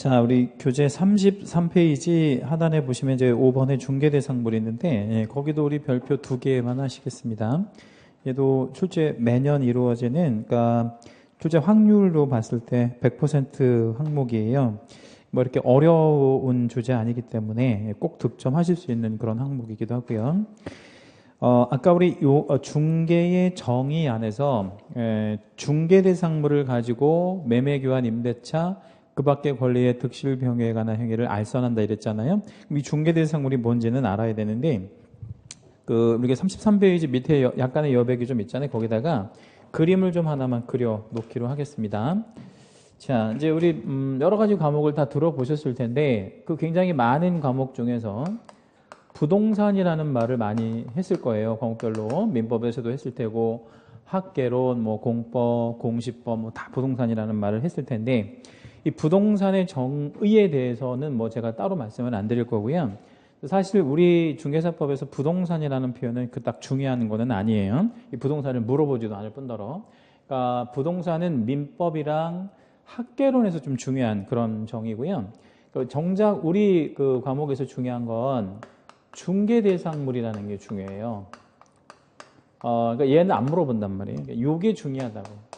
자, 우리 교재 33페이지 하단에 보시면 이제 5번의 중개대상물이 있는데, 예, 거기도 우리 별표 2개만 하시겠습니다. 얘도 출제 매년 이루어지는, 그러니까 출제 확률로 봤을 때 100% 항목이에요. 뭐 이렇게 어려운 주제 아니기 때문에 꼭 득점하실 수 있는 그런 항목이기도 하고요. 아까 우리 중개의 정의 안에서 중개대상물을 가지고 매매교환 임대차 그 밖의 권리의 득실 병해에 관한 행위를 알선한다 이랬잖아요. 그럼 이 중개대상물이 뭔지는 알아야 되는데, 우리가 33페이지 밑에 약간의 여백이 좀 있잖아요. 거기다가 그림을 좀 하나만 그려 놓기로 하겠습니다. 자, 이제 우리 여러 가지 과목을 다 들어보셨을 텐데, 그 굉장히 많은 과목 중에서 부동산이라는 말을 많이 했을 거예요. 과목별로. 민법에서도 했을 테고, 학개론, 뭐 공법, 공시법, 뭐 다 부동산이라는 말을 했을 텐데, 이 부동산의 정의에 대해서는 뭐 제가 따로 말씀을 안 드릴 거고요. 사실 우리 중개사법에서 부동산이라는 표현은 그 딱 중요한 거는 아니에요. 이 부동산을 물어보지도 않을 뿐더러. 그러니까 부동산은 민법이랑 학개론에서 좀 중요한 그런 정의고요. 정작 우리 그 과목에서 중요한 건 중개대상물이라는 게 중요해요. 그러니까 얘는 안 물어본단 말이에요. 그러니까 이게 중요하다고.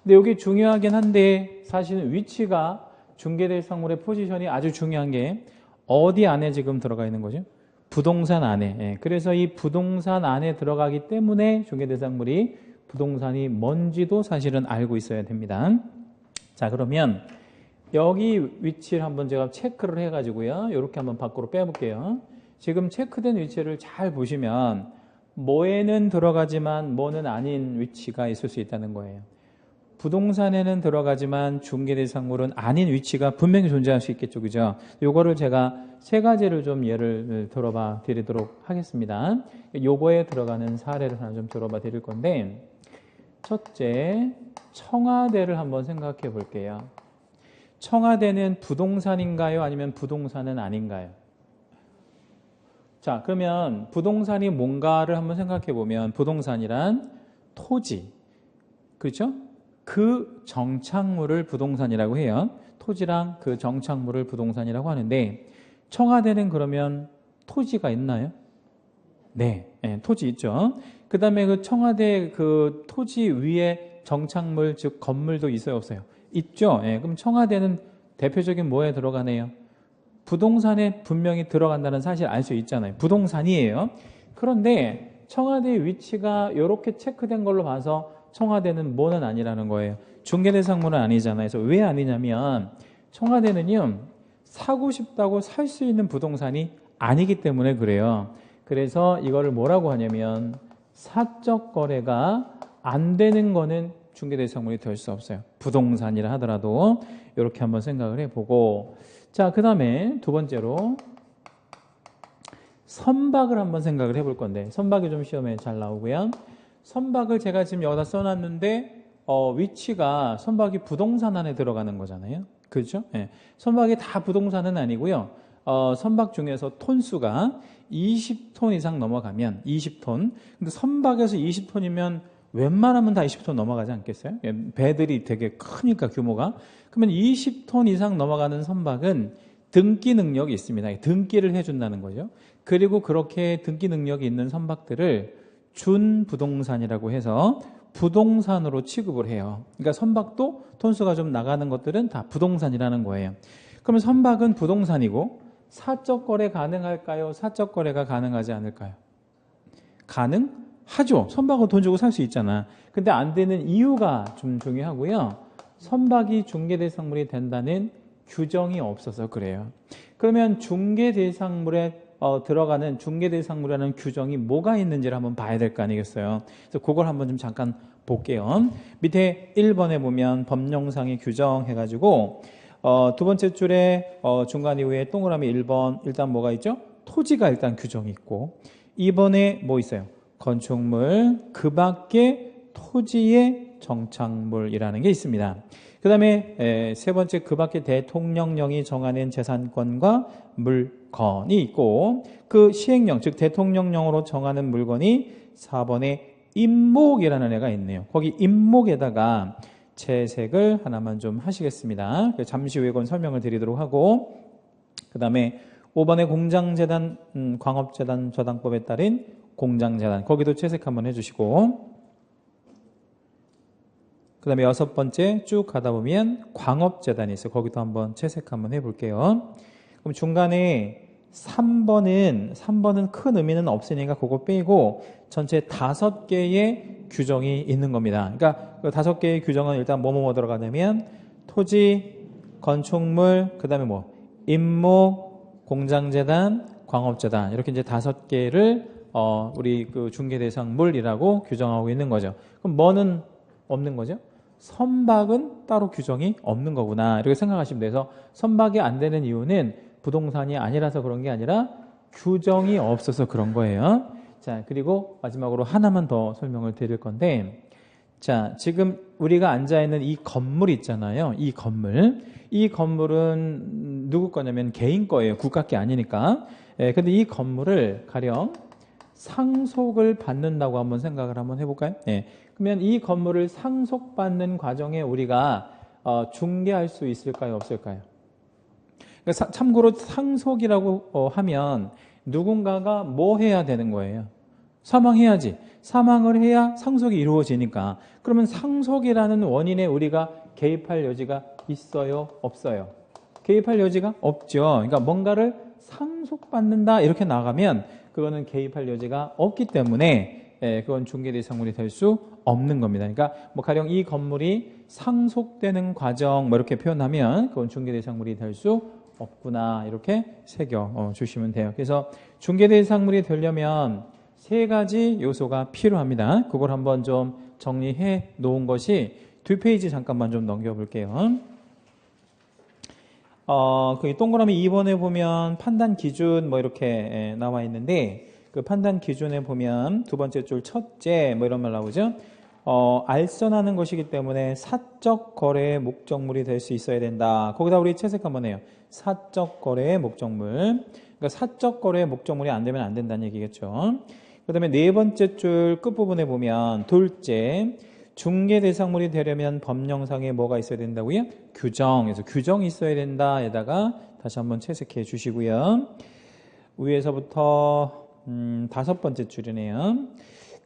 근데 이게 중요하긴 한데 사실은 위치가 중개대상물의 포지션이 아주 중요한 게 어디 안에 지금 들어가 있는 거죠? 부동산 안에. 예. 그래서 이 부동산 안에 들어가기 때문에 중개대상물이 부동산이 뭔지도 사실은 알고 있어야 됩니다. 자, 그러면 여기 위치를 한번 제가 체크를 해가지고요. 이렇게 한번 밖으로 빼볼게요. 지금 체크된 위치를 잘 보시면 뭐에는 들어가지만 뭐는 아닌 위치가 있을 수 있다는 거예요. 부동산에는 들어가지만 중개대상물은 아닌 위치가 분명히 존재할 수 있겠죠. 그죠? 요거를 제가 세 가지를 좀 예를 들어봐 드리도록 하겠습니다. 요거에 들어가는 사례를 하나 좀 들어봐 드릴 건데, 첫째, 청와대를 한번 생각해 볼게요. 청와대는 부동산인가요? 아니면 부동산은 아닌가요? 자, 그러면 부동산이 뭔가를 한번 생각해 보면 부동산이란 토지, 그렇죠? 그 정착물을 부동산이라고 해요. 토지랑 그 정착물을 부동산이라고 하는데, 청와대는 그러면 토지가 있나요? 네, 토지 있죠. 그 다음에 그 청와대 그 토지 위에 정착물, 즉 건물도 있어요, 없어요? 있죠. 그럼 청와대는 대표적인 뭐에 들어가네요? 부동산에 분명히 들어간다는 사실 알 수 있잖아요. 부동산이에요. 그런데 청와대의 위치가 이렇게 체크된 걸로 봐서 청와대는 뭐는 아니라는 거예요. 중개대상물은 아니잖아요. 그래서 왜 아니냐면 청와대는요, 사고 싶다고 살 수 있는 부동산이 아니기 때문에 그래요. 그래서 이거를 뭐라고 하냐면 사적 거래가 안 되는 거는 중개대상물이 될 수 없어요. 부동산이라 하더라도 이렇게 한번 생각을 해보고, 자, 그 다음에 두 번째로 선박을 한번 생각을 해볼 건데, 선박이 좀 시험에 잘 나오고요. 선박을 제가 지금 여기다 써놨는데 위치가 선박이 부동산 안에 들어가는 거잖아요. 그렇죠? 예. 선박이 다 부동산은 아니고요. 선박 중에서 톤수가 20톤 이상 넘어가면 20톤. 근데 선박에서 20톤이면 웬만하면 다 20톤 넘어가지 않겠어요? 예, 배들이 되게 크니까 규모가. 그러면 20톤 이상 넘어가는 선박은 등기 능력이 있습니다. 등기를 해준다는 거죠. 그리고 그렇게 등기 능력이 있는 선박들을 준부동산이라고 해서 부동산으로 취급을 해요. 그러니까 선박도 톤수가 좀 나가는 것들은 다 부동산이라는 거예요. 그러면 선박은 부동산이고 사적 거래 가능할까요? 사적 거래가 가능하지 않을까요? 가능하죠. 선박은 돈 주고 살 수 있잖아. 근데 안 되는 이유가 좀 중요하고요. 선박이 중개대상물이 된다는 규정이 없어서 그래요. 그러면 중개대상물에 들어가는 중개대상물이라는 규정이 뭐가 있는지를 한번 봐야 될 거 아니겠어요. 그래서 그걸 한번 좀 잠깐 볼게요. 밑에 1번에 보면 법령상의 규정 해가지고 두 번째 줄에 중간 이후에 동그라미 1번 일단 뭐가 있죠? 토지가 일단 규정이 있고, 2번에 뭐 있어요? 건축물, 그 밖에 토지의 정착물이라는 게 있습니다. 그 다음에 세 번째 그 밖에 대통령령이 정하는 재산권과 물건이 있고, 그 시행령, 즉 대통령령으로 정하는 물건이 4번에 임목이라는 애가 있네요. 거기 임목에다가 채색을 하나만 좀 하시겠습니다. 잠시 후에 그건 설명을 드리도록 하고, 그 다음에 5번에 공장재단, 광업재단 저당법에 따른 공장재단, 거기도 채색 한번 해주시고, 그 다음에 6번째 쭉 가다 보면 광업재단이 있어요. 거기도 한번 채색 한번 해볼게요. 그럼 중간에 3번은 큰 의미는 없으니까 그거 빼고 전체 5개의 규정이 있는 겁니다. 그러니까 그 5개의 규정은 일단 뭐뭐 들어가냐면 토지, 건축물, 그 다음에 뭐 임목, 공장재단, 광업재단 이렇게 이제 5개를 우리 그 중개대상물이라고 규정하고 있는 거죠. 그럼 뭐는 없는 거죠? 선박은 따로 규정이 없는 거구나 이렇게 생각하시면 돼서 선박이 안 되는 이유는 부동산이 아니라서 그런 게 아니라 규정이 없어서 그런 거예요. 자, 그리고 마지막으로 하나만 더 설명을 드릴 건데, 자, 지금 우리가 앉아있는 이 건물 있잖아요. 이 건물은 누구 거냐면 개인 거예요. 국가 게 아니니까. 근데 이 건물을 가령 상속을 받는다고 한번 생각을 한번 해볼까요? 그러면 이 건물을 상속받는 과정에 우리가 중개할 수 있을까요? 없을까요? 그러니까 참고로 상속이라고 하면 누군가가 뭐 해야 되는 거예요? 사망해야지. 사망을 해야 상속이 이루어지니까. 그러면 상속이라는 원인에 우리가 개입할 여지가 있어요? 없어요? 개입할 여지가 없죠. 그러니까 뭔가를 상속받는다 이렇게 나가면 그거는 개입할 여지가 없기 때문에 그건 중개대상물이 될 수 없는 겁니다. 그러니까 뭐 가령 이 건물이 상속되는 과정 뭐 이렇게 표현하면 그건 중개대상물이 될 수 없구나 이렇게 새겨 주시면 돼요. 그래서 중개대상물이 되려면 3가지 요소가 필요합니다. 그걸 한번 좀 정리해 놓은 것이 2페이지 잠깐만 좀 넘겨볼게요. 그 동그라미 2번에 보면 판단 기준 뭐 이렇게 나와 있는데 그 판단 기준에 보면 2번째 줄 첫째 뭐 이런 말 나오죠. 알선하는 것이기 때문에 사적 거래의 목적물이 될 수 있어야 된다. 거기다 우리 채색 한번 해요. 사적 거래의 목적물. 그러니까 사적 거래의 목적물이 안 되면 안 된다는 얘기겠죠. 그 다음에 4번째 줄 끝부분에 보면 둘째 중개 대상물이 되려면 법령상에 뭐가 있어야 된다고요? 규정. 그래서 규정이 있어야 된다에다가 다시 한번 채색해 주시고요. 위에서부터 5번째 줄이네요.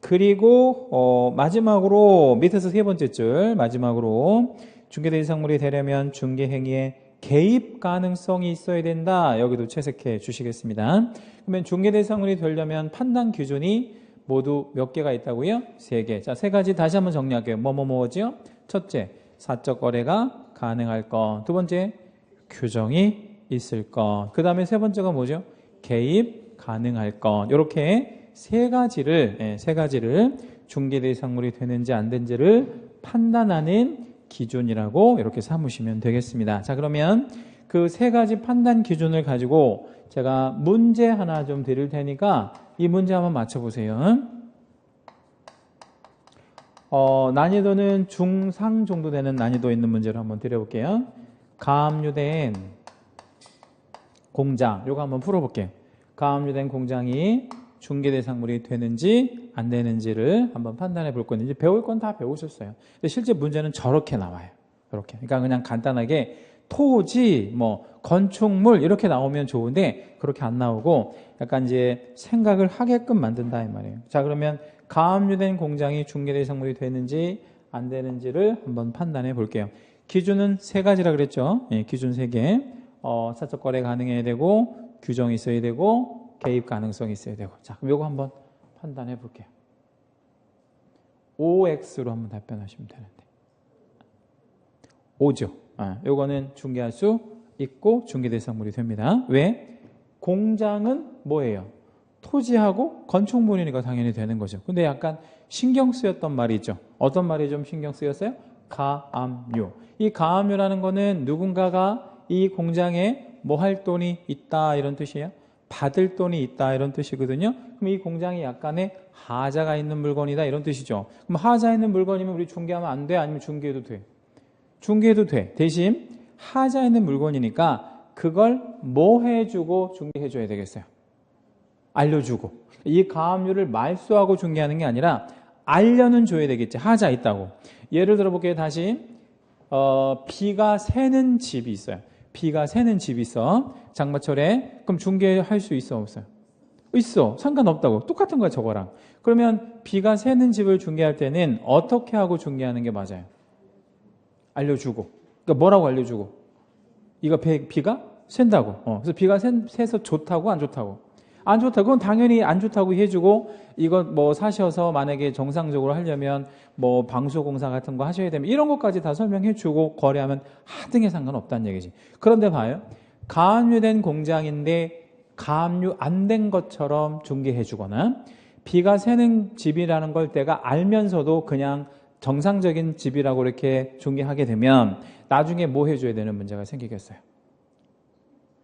그리고 마지막으로 밑에서 3번째 줄 마지막으로 중개 대상물이 되려면 중개 행위에 개입 가능성이 있어야 된다. 여기도 채색해 주시겠습니다. 그러면 중개 대상물이 되려면 판단 기준이 모두 몇 개가 있다고요? 3개. 자, 3가지 다시 한번 정리할게요. 뭐죠? 첫째, 사적 거래가 가능할 것. 2번째, 규정이 있을 것. 그 다음에 3번째가 뭐죠? 개입 가능할 것. 이렇게 3가지를 중개 대상물이 되는지 안 되는지를 판단하는 기준이라고 이렇게 삼으시면 되겠습니다. 자, 그러면 그 3가지 판단 기준을 가지고 제가 문제 하나 좀 드릴 테니까 이 문제 한번 맞춰보세요. 난이도는 중상 정도 되는 난이도 있는 문제를 한번 드려볼게요. 가압류된 공장, 요거 한번 풀어볼게요. 가압류된 공장이 중개대상물이 되는지 안 되는지를 한번 판단해 볼 건데, 이제 배울 건 다 배우셨어요. 근데 실제 문제는 저렇게 나와요. 이렇게. 그러니까 그냥 간단하게 토지, 뭐 건축물 이렇게 나오면 좋은데 그렇게 안 나오고 약간 이제 생각을 하게끔 만든다 이 말이에요. 자, 그러면 가압류된 공장이 중개대상물이 되는지 안 되는지를 한번 판단해 볼게요. 기준은 3가지라 그랬죠. 기준 3개. 사적 거래 가능해야 되고 규정이 있어야 되고 개입 가능성이 있어야 되고. 자, 그럼 요거 한번 판단해 볼게요. OX로 한번 답변하시면 되는데. O죠. 요거는 중개할 수 있고 중개대상물이 됩니다. 왜? 공장은 뭐예요? 토지하고 건축물이니까 당연히 되는 거죠. 근데 약간 신경 쓰였던 말이 있죠. 어떤 말이 좀 신경 쓰였어요? 가압류. 이 가압류라는 거는 누군가가 이 공장에 뭐 할 돈이 있다 이런 뜻이에요. 받을 돈이 있다 이런 뜻이거든요. 그럼 이 공장이 약간의 하자가 있는 물건이다 이런 뜻이죠. 그럼 하자 있는 물건이면 우리 중개하면 안 돼? 아니면 중개해도 돼? 중개해도 돼. 대신 하자 있는 물건이니까 그걸 뭐 해주고 중개해줘야 되겠어요? 알려주고. 이 가압류를 말소하고 중개하는 게 아니라 알려는 줘야 되겠지. 하자 있다고. 예를 들어볼게요. 다시 비가 새는 집이 있어요. 비가 새는 집이 있어. 장마철에. 그럼 중개할 수 있어, 없어요? 있어. 상관없다고. 똑같은 거야, 저거랑. 그러면 비가 새는 집을 중개할 때는 어떻게 하고 중개하는 게 맞아요? 알려주고. 그러니까 뭐라고 알려주고? 이거 비가 샌다고. 그래서 비가 새서 좋다고, 안 좋다고? 안 좋다고. 그건 당연히 안 좋다고 해주고, 이거 뭐 사셔서 만약에 정상적으로 하려면 뭐 방수공사 같은 거 하셔야 되면 이런 것까지 다 설명해주고 거래하면 하등에 상관없다는 얘기지. 그런데 봐요. 가압류된 공장인데 가압류 안 된 것처럼 중개해주거나 비가 새는 집이라는 걸 내가 알면서도 그냥 정상적인 집이라고 이렇게 중개하게 되면 나중에 뭐 해줘야 되는 문제가 생기겠어요?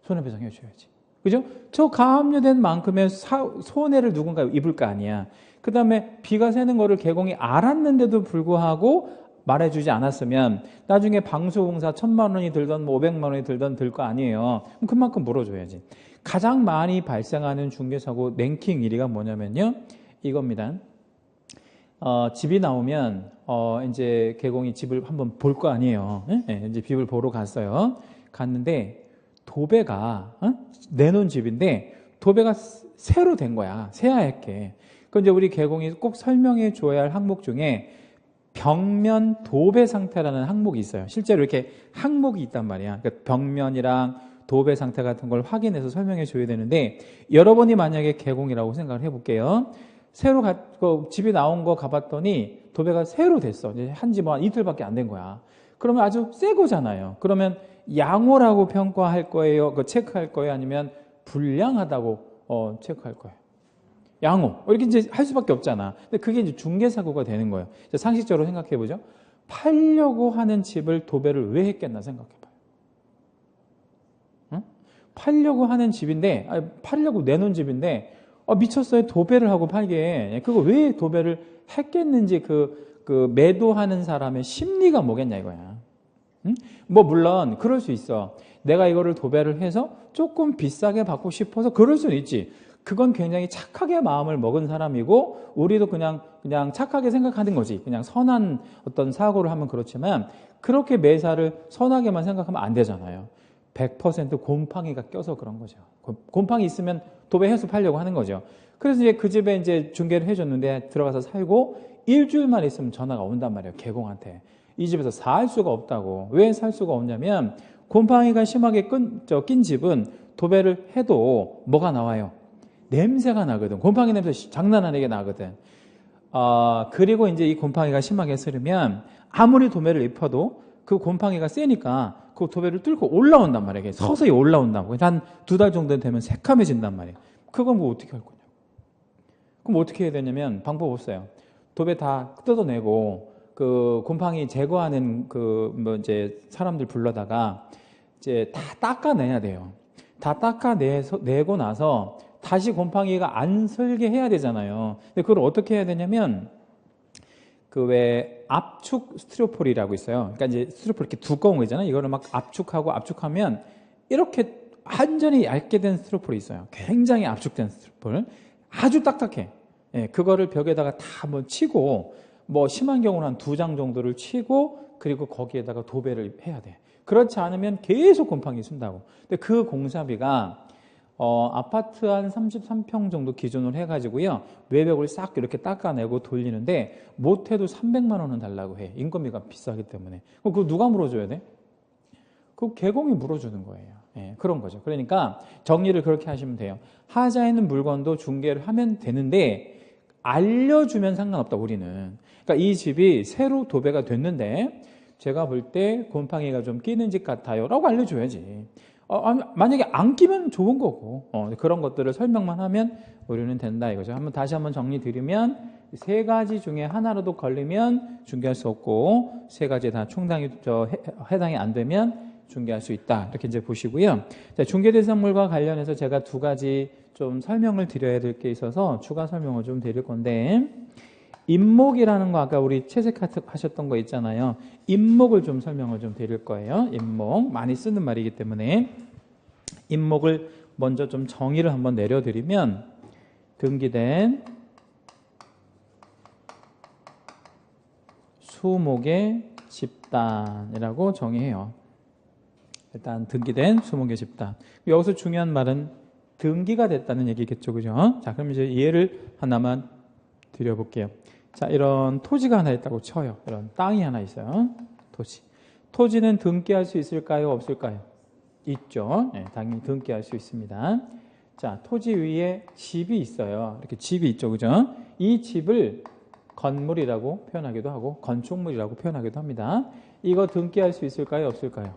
손해배상 해줘야지. 그죠? 저 가압류된 만큼의 손해를 누군가 입을 거 아니야. 그 다음에 비가 새는 거를 개공이 알았는데도 불구하고 말해주지 않았으면 나중에 방수공사 1,000만 원이 들던 뭐 500만 원이 들던 들 거 아니에요. 그럼 그만큼 물어줘야지. 가장 많이 발생하는 중개사고 랭킹 1위가 뭐냐면요. 이겁니다. 집이 나오면 이제 개공이 집을 한번 볼 거 아니에요. 이제 집을 보러 갔어요. 갔는데 도배가 내놓은 집인데 도배가 새로 된 거야. 새하얗게. 그 이제 우리 개공이 꼭 설명해 줘야 할 항목 중에 벽면 도배 상태라는 항목이 있어요. 실제로 이렇게 항목이 있단 말이야. 그러니까 벽면이랑 도배 상태 같은 걸 확인해서 설명해 줘야 되는데 여러분이 만약에 개공이라고 생각을 해볼게요. 새로 집이 나온 거 가봤더니 도배가 새로 됐어. 이제 한지 뭐 한 이틀밖에 안 된 거야. 그러면 아주 새 거잖아요. 그러면 양호라고 평가할 거예요? 체크할 거예요? 아니면 불량하다고 체크할 거예요? 양호. 이렇게 이제 할 수밖에 없잖아. 근데 그게 이제 중개사고가 되는 거예요. 상식적으로 생각해 보죠. 팔려고 하는 집을 도배를 왜 했겠나 생각해 봐요. 응? 팔려고 하는 집인데, 팔려고 내놓은 집인데, 미쳤어요. 도배를 하고 팔게. 그거 왜 도배를 했겠는지 그 매도하는 사람의 심리가 뭐겠냐 이거야. 응? 뭐 물론 그럴 수 있어. 내가 이거를 도배를 해서 조금 비싸게 받고 싶어서 그럴 수는 있지. 그건 굉장히 착하게 마음을 먹은 사람이고 우리도 그냥 착하게 생각하는 거지. 그냥 선한 어떤 사고를 하면 그렇지만 그렇게 매사를 선하게만 생각하면 안 되잖아요. 100% 곰팡이가 껴서 그런 거죠. 곰팡이 있으면 도배해서 팔려고 하는 거죠. 그래서 이제 그 집에 이제 중개를 해줬는데 들어가서 살고 일주일만 있으면 전화가 온단 말이에요. 개공한테. 이 집에서 살 수가 없다고. 왜 살 수가 없냐면 곰팡이가 심하게 낀 집은 도배를 해도 뭐가 나와요? 냄새가 나거든. 곰팡이 냄새 장난 아니게 나거든. 그리고 이제 이 곰팡이가 심하게 쓰르면 아무리 도배를 입혀도 그 곰팡이가 세니까 그 도배를 뚫고 올라온단 말이에요. 서서히 올라온다고. 한 2달 정도 되면 새카매진단 말이에요. 그건 뭐 어떻게 할 거냐고. 그럼 어떻게 해야 되냐면 방법 없어요. 도배 다 뜯어내고 그 곰팡이 제거하는 이제 사람들 불러다가 이제 다 닦아내야 돼요. 다 닦아내고 나서 다시 곰팡이가 안 설게 해야 되잖아요. 근데 그걸 어떻게 해야 되냐면 왜 압축 스티로폴이라고 있어요. 그러니까 이제 스티로폴 이렇게 두꺼운 거 있잖아요. 이거를 막 압축하면 이렇게 완전히 얇게 된 스티로폴이 있어요. 굉장히 압축된 스티로폴. 아주 딱딱해. 그거를 벽에다가 다 한번 치고 뭐 심한 경우는 한 2장 정도를 치고 그리고 거기에다가 도배를 해야 돼. 그렇지 않으면 계속 곰팡이 쓴다고. 근데 그 공사비가 아파트 한 33평 정도 기준으로 해가지고요. 외벽을 싹 이렇게 닦아내고 돌리는데 못해도 300만 원은 달라고 해. 인건비가 비싸기 때문에. 그거 누가 물어줘야 돼? 그 개공이 물어주는 거예요. 그런 거죠. 그러니까 정리를 그렇게 하시면 돼요. 하자 있는 물건도 중개를 하면 되는데 알려주면 상관없다 우리는. 그러니까 이 집이 새로 도배가 됐는데 제가 볼 때 곰팡이가 좀 끼는 집 같아요 라고 알려줘야지. 만약에 안 끼면 좋은 거고 그런 것들을 설명만 하면 우리는 된다 이거죠. 다시 한번 정리 드리면 3가지 중에 하나라도 걸리면 중개할 수 없고 3가지 다 해당이 안 되면 중개할 수 있다. 이렇게 이제 보시고요. 자, 중개대상물과 관련해서 제가 2가지 좀 설명을 드려야 될 게 있어서 추가 설명을 좀 드릴 건데 임목이라는 거 아까 우리 채색하셨던 거 있잖아요. 임목을 좀 설명을 좀 드릴 거예요. 임목 많이 쓰는 말이기 때문에 임목을 먼저 좀 정의를 한번 내려드리면 등기된 수목의 집단 집단이라고 정의해요. 일단 등기된 수목의 집단. 여기서 중요한 말은 등기가 됐다는 얘기겠죠, 그죠? 자, 그럼 이제 예를 하나만 드려볼게요. 자, 이런 토지가 하나 있다고 쳐요. 이런 땅이 하나 있어요. 토지. 토지는 등기할 수 있을까요? 없을까요? 있죠. 네, 당연히 등기할 수 있습니다. 자, 토지 위에 집이 있어요. 이렇게 집이 있죠, 그죠? 이 집을 건물이라고 표현하기도 하고 건축물이라고 표현하기도 합니다. 이거 등기할 수 있을까요? 없을까요?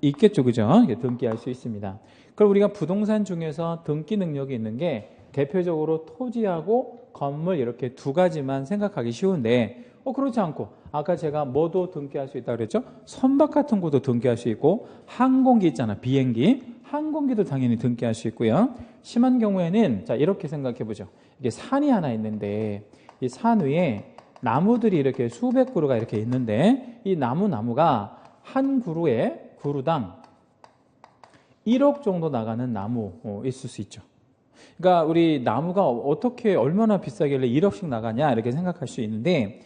있겠죠, 그죠? 등기할 수 있습니다. 그럼 우리가 부동산 중에서 등기 능력이 있는 게 대표적으로 토지하고 건물 이렇게 두 가지만 생각하기 쉬운데 그렇지 않고 아까 제가 뭐도 등기할 수 있다고 그랬죠? 선박 같은 것도 등기할 수 있고 항공기 있잖아, 비행기. 항공기도 당연히 등기할 수 있고요. 심한 경우에는 자 이렇게 생각해 보죠. 이게 산이 하나 있는데 이 산 위에 나무들이 이렇게 수백 그루가 이렇게 있는데 이 나무가 한 그루당 1억 정도 나가는 나무 있을 수 있죠. 그러니까 우리 나무가 어떻게 얼마나 비싸길래 1억씩 나가냐 이렇게 생각할 수 있는데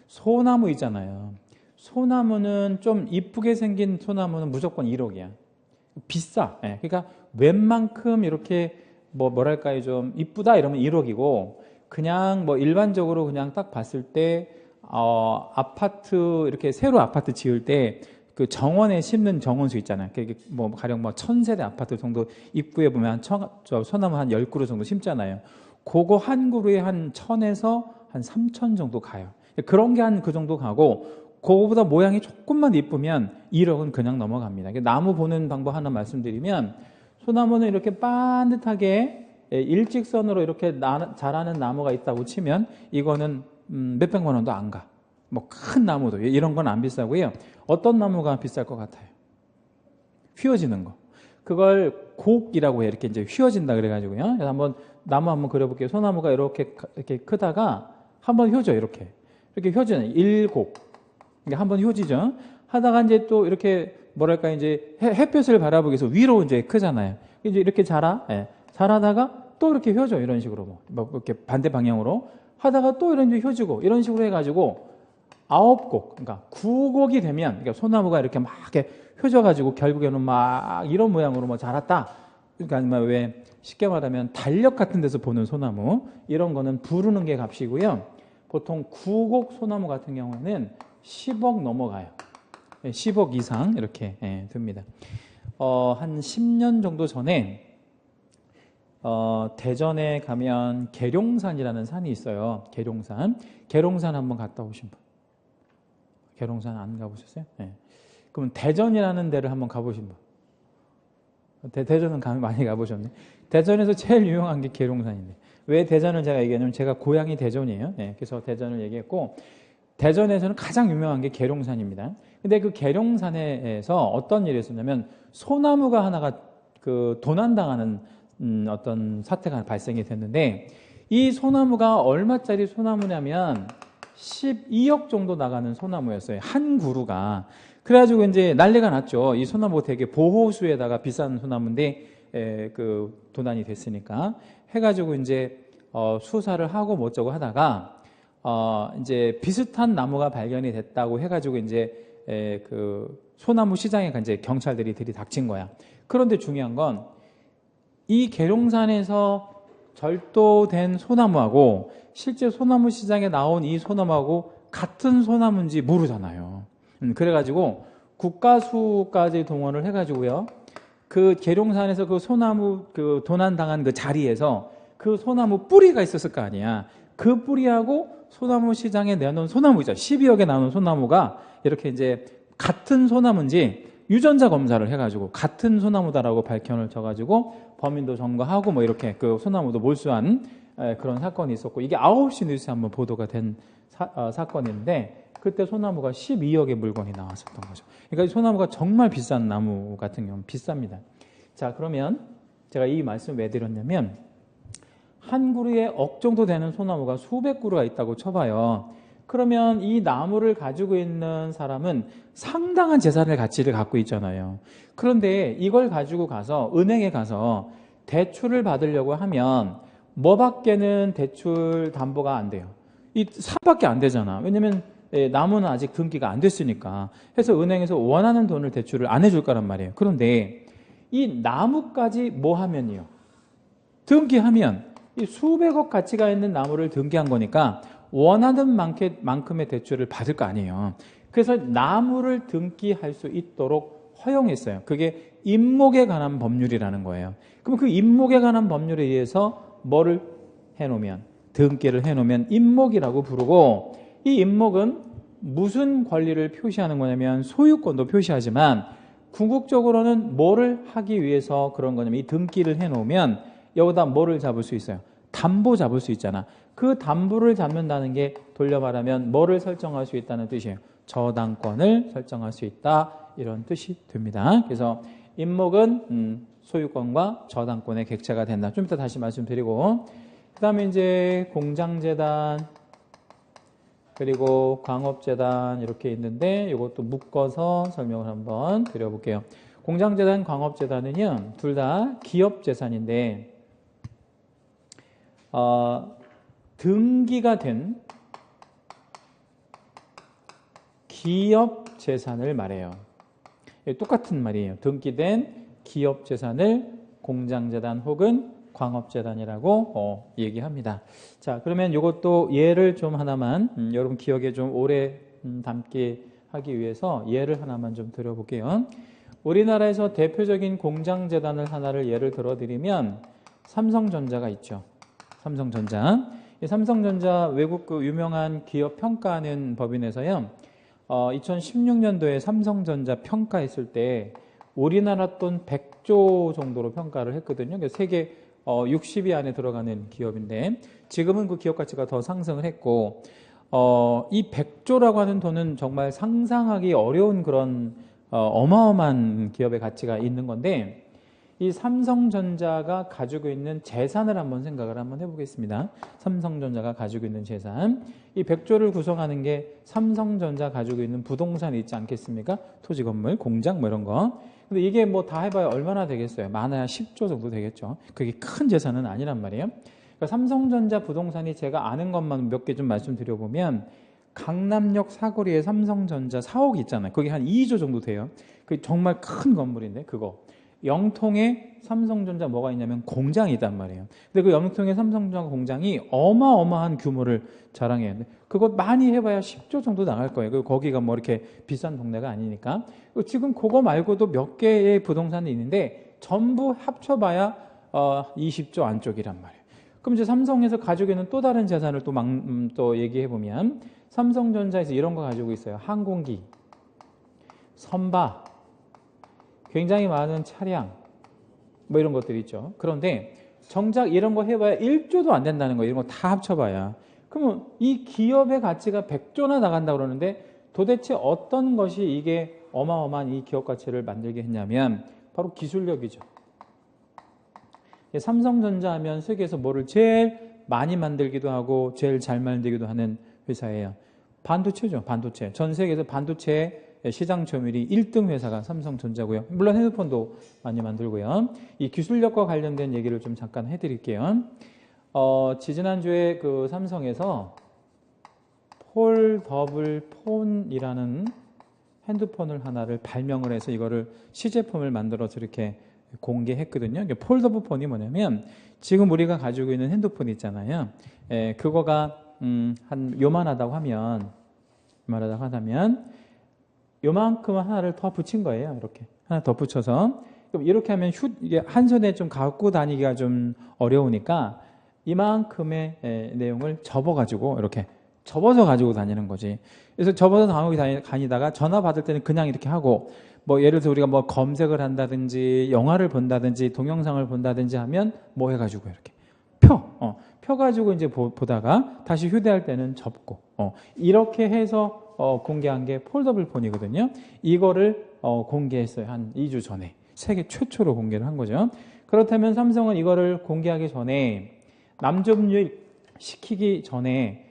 소나무 있잖아요. 소나무는 좀 이쁘게 생긴 소나무는 무조건 1억이야. 비싸. 예. 그러니까 웬만큼 이렇게 뭐랄까요 좀 이쁘다 이러면 1억이고 그냥 뭐 일반적으로 그냥 딱 봤을 때 아파트 이렇게 새로 아파트 지을 때 그 정원에 심는 정원수 있잖아요. 그게 뭐 가령 뭐 1000세대 아파트 정도 입구에 보면 소나무 한 10그루 정도 심잖아요. 그거 한 그루에 한 1000에서 한 3000 정도 가요. 그런 게 한 그 정도 가고 그거보다 모양이 조금만 이쁘면 1억은 그냥 넘어갑니다. 나무 보는 방법 하나 말씀드리면 소나무는 이렇게 반듯하게 일직선으로 이렇게 자라는 나무가 있다고 치면 이거는 몇백만 원도 안 가. 뭐 큰 나무도 이런 건 안 비싸고요. 어떤 나무가 비쌀 것 같아요? 휘어지는 거. 그걸 곡이라고 해. 이렇게 이제 휘어진다 그래가지고요. 그래서 한번 나무 한번 그려볼게요. 소나무가 이렇게 크다가 한번 휘어져 이렇게 휘어지는 일곡. 그러니까 한번 휘어지죠. 하다가 이제 또 이렇게 뭐랄까 이제 햇볕을 바라보기 위해서 위로 이제 크잖아요. 이제 이렇게 자라다가 또 이렇게 휘어져 이런 식으로 뭐 이렇게 반대 방향으로 하다가 또 이런 식으로 휘어지고 이런 식으로 해가지고 9곡, 그러니까 9곡이 되면 그러니까 소나무가 이렇게 막 이렇게 휘어져가지고 결국에는 막 이런 모양으로 뭐 자랐다. 그러니까 왜 쉽게 말하면 달력 같은 데서 보는 소나무 이런 거는 부르는 게 값이고요. 보통 9곡 소나무 같은 경우에는 10억 넘어가요. 10억 이상 이렇게 듭니다. 한 10년 정도 전에 대전에 가면 계룡산이라는 산이 있어요. 계룡산 한번 갔다 오신 분? 계룡산 안 가보셨어요? 네. 그럼 대전이라는 데를 한번 가보신 분? 대전은 많이 가보셨네. 대전에서 제일 유명한 게 계룡산인데 왜 대전을 제가 얘기하냐면 제가 고향이 대전이에요. 네, 그래서 대전을 얘기했고 대전에서는 가장 유명한 게 계룡산입니다. 근데 그 계룡산에서 어떤 일이 있었냐면 소나무가 하나가 그 도난당하는 어떤 사태가 발생이 됐는데 이 소나무가 얼마짜리 소나무냐면 12억 정도 나가는 소나무였어요. 한 그루가. 그래가지고 이제 난리가 났죠. 이 소나무가 되게 보호수에다가 비싼 소나무인데 그 도난이 됐으니까 해가지고 이제 수사를 하고 뭐 어쩌고 하다가 이제 비슷한 나무가 발견이 됐다고 해가지고 이제 그 소나무 시장에 이제 경찰들이 들이닥친 거야. 그런데 중요한 건 이 계룡산에서 절도된 소나무하고 실제 소나무 시장에 나온 이 소나무하고 같은 소나무인지 모르잖아요. 그래가지고 국가수까지 동원을 해가지고요. 그 계룡산에서 그 소나무 그 도난당한 그 자리에서 그 소나무 뿌리가 있었을 거 아니야. 그 뿌리하고 소나무 시장에 내놓은 소나무죠. 12억에 나오는 소나무가 이렇게 이제 같은 소나무인지 유전자 검사를 해가지고 같은 소나무다라고 발견을 쳐가지고 범인도 점거하고 뭐 이렇게 그 소나무도 몰수한 그런 사건이 있었고 이게 9시 뉴스에 한번 보도가 된 사건인데 그때 소나무가 12억의 물건이 나왔었던 거죠. 그러니까 이 소나무가 정말 비싼 나무 같은 경우는 비쌉니다. 자, 그러면 제가 이 말씀 왜 드렸냐면 한 그루에 억 정도 되는 소나무가 수백 그루가 있다고 쳐봐요. 그러면 이 나무를 가지고 있는 사람은 상당한 재산의 가치를 갖고 있잖아요. 그런데 이걸 가지고 가서 은행에 가서 대출을 받으려고 하면 뭐밖에는 대출 담보가 안 돼요. 이 산밖에 안 되잖아. 왜냐면 나무는 아직 등기가 안 됐으니까 해서 은행에서 원하는 돈을 대출을 안 해줄 거란 말이에요. 그런데 이 나무까지 뭐 하면요? 등기하면 이 수백억 가치가 있는 나무를 등기한 거니까 원하는 만큼의 대출을 받을 거 아니에요. 그래서 나무를 등기할 수 있도록 허용했어요. 그게 임목에 관한 법률이라는 거예요. 그럼 그 임목에 관한 법률에 의해서 뭐를 해놓으면, 등기를 해놓으면 임목이라고 부르고, 이 임목은 무슨 권리를 표시하는 거냐면 소유권도 표시하지만 궁극적으로는 뭐를 하기 위해서 그런 거냐면 이 등기를 해놓으면 여기다 뭐를 잡을 수 있어요? 담보 잡을 수 있잖아. 그 담보를 잡는다는 게 돌려 말하면 뭐를 설정할 수 있다는 뜻이에요. 저당권을 설정할 수 있다, 이런 뜻이 됩니다. 그래서 임목은 소유권과 저당권의 객체가 된다. 좀 이따 다시 말씀드리고, 그 다음에 이제 공장재단 그리고 광업재단 이렇게 있는데 이것도 묶어서 설명을 한번 드려볼게요. 공장재단, 광업재단은요 둘 다 기업재산인데 등기가 된 기업재산을 말해요. 똑같은 말이에요. 등기된 기업재산을 공장재단 혹은 광업재단이라고 얘기합니다. 자, 그러면 이것도 예를 좀 하나만 여러분 기억에 좀 오래 담게 하기 위해서 예를 하나만 좀 드려볼게요. 우리나라에서 대표적인 공장재단을 하나를 예를 들어드리면 삼성전자가 있죠. 삼성전자. 이 삼성전자 외국 그 유명한 기업 평가하는 법인에서요. 2016년도에 삼성전자 평가했을 때 우리나라 돈 100조 정도로 평가를 했거든요. 세계 60위 안에 들어가는 기업인데 지금은 그 기업 가치가 더 상승을 했고 이 100조라고 하는 돈은 정말 상상하기 어려운 그런 어마어마한 기업의 가치가 있는 건데 이 삼성전자가 가지고 있는 재산을 한번 생각을 한번 해보겠습니다. 삼성전자가 가지고 있는 재산. 이 100조를 구성하는 게 삼성전자 가지고 있는 부동산이 있지 않겠습니까? 토지, 건물, 공장 뭐 이런 거. 근데 이게 뭐 다 해봐야 얼마나 되겠어요? 많아야 10조 정도 되겠죠. 그게 큰 재산은 아니란 말이에요. 그러니까 삼성전자 부동산이 제가 아는 것만 몇 개 좀 말씀드려보면 강남역 사거리에 삼성전자 사옥이 있잖아요. 거기 한 2조 정도 돼요. 그게 정말 큰 건물인데 그거. 영통에 삼성전자 뭐가 있냐면 공장이 있단 말이에요. 근데 그 영통에 삼성전자 공장이 어마어마한 규모를 자랑해요. 그거 많이 해봐야 10조 정도 나갈 거예요. 그리고 거기가 뭐 이렇게 비싼 동네가 아니니까. 지금 그거 말고도 몇 개의 부동산이 있는데 전부 합쳐봐야 20조 안쪽이란 말이에요. 그럼 이제 삼성에서 가지고 있는 또 다른 재산을 또 얘기해보면 삼성전자에서 이런 거 가지고 있어요. 항공기, 선박, 굉장히 많은 차량 뭐 이런 것들이 있죠. 그런데 정작 이런 거 해봐야 1조도 안 된다는 거예요. 이런 거 다 합쳐봐야. 그러면 이 기업의 가치가 100조나 나간다고 그러는데 도대체 어떤 것이 이게 어마어마한 이 기업 가치를 만들게 했냐면 바로 기술력이죠. 삼성전자 하면 세계에서 뭐를 제일 많이 만들기도 하고 제일 잘 만들기도 하는 회사예요. 반도체죠. 반도체. 전 세계에서 반도체 시장 점유율이 1등 회사가 삼성전자고요. 물론 핸드폰도 많이 만들고요. 이 기술력과 관련된 얘기를 좀 잠깐 해드릴게요. 지지난주에 그 삼성에서 폴더블 폰이라는 핸드폰을 하나를 발명을 해서 이거를 시제품을 만들어서 이렇게 공개했거든요. 폴더블 폰이 뭐냐면 지금 우리가 가지고 있는 핸드폰 있잖아요. 그거가 한 요만하다고 하면 요만큼 하나를 더 붙인 거예요. 이렇게 하나 더 붙여서 이렇게 하면 이게 한 손에 좀 갖고 다니기가 좀 어려우니까 이만큼의 내용을 접어가지고 이렇게 접어서 가지고 다니는 거지. 그래서 접어서 다니다가 전화 받을 때는 그냥 이렇게 하고 뭐 예를 들어서 우리가 뭐 검색을 한다든지 영화를 본다든지 동영상을 본다든지 하면 뭐 해가지고 이렇게 펴가지고 이제 보다가 다시 휴대할 때는 접고 이렇게 해서 공개한 게 폴더블 폰이거든요. 이거를 공개했어요. 한 2주 전에. 세계 최초로 공개를 한 거죠. 그렇다면 삼성은 이거를 공개하기 전에 남접유입 시키기 전에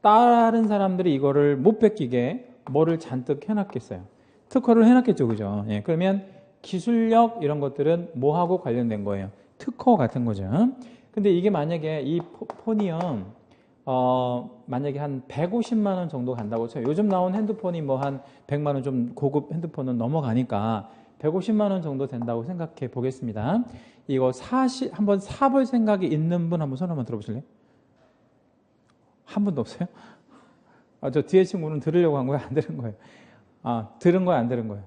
다른 사람들이 이거를 못 뺏기게 뭐를 잔뜩 해놨겠어요. 특허를 해놨겠죠. 그죠? 예, 그러면 기술력 이런 것들은 뭐하고 관련된 거예요? 특허 같은 거죠. 근데 이게 만약에 이 폰이요 만약에 한 150만 원 정도 간다고 쳐요. 요즘 나온 핸드폰이 뭐 한 100만 원 좀 고급 핸드폰은 넘어가니까 150만 원 정도 된다고 생각해 보겠습니다. 이거 한번 사볼 생각이 있는 분 한번 손 한번 들어보실래요? 한 분도 없어요? 저 뒤에 친구는 들으려고 한 거예요? 안 들은 거예요? 들은 거예요? 안 들은 거예요?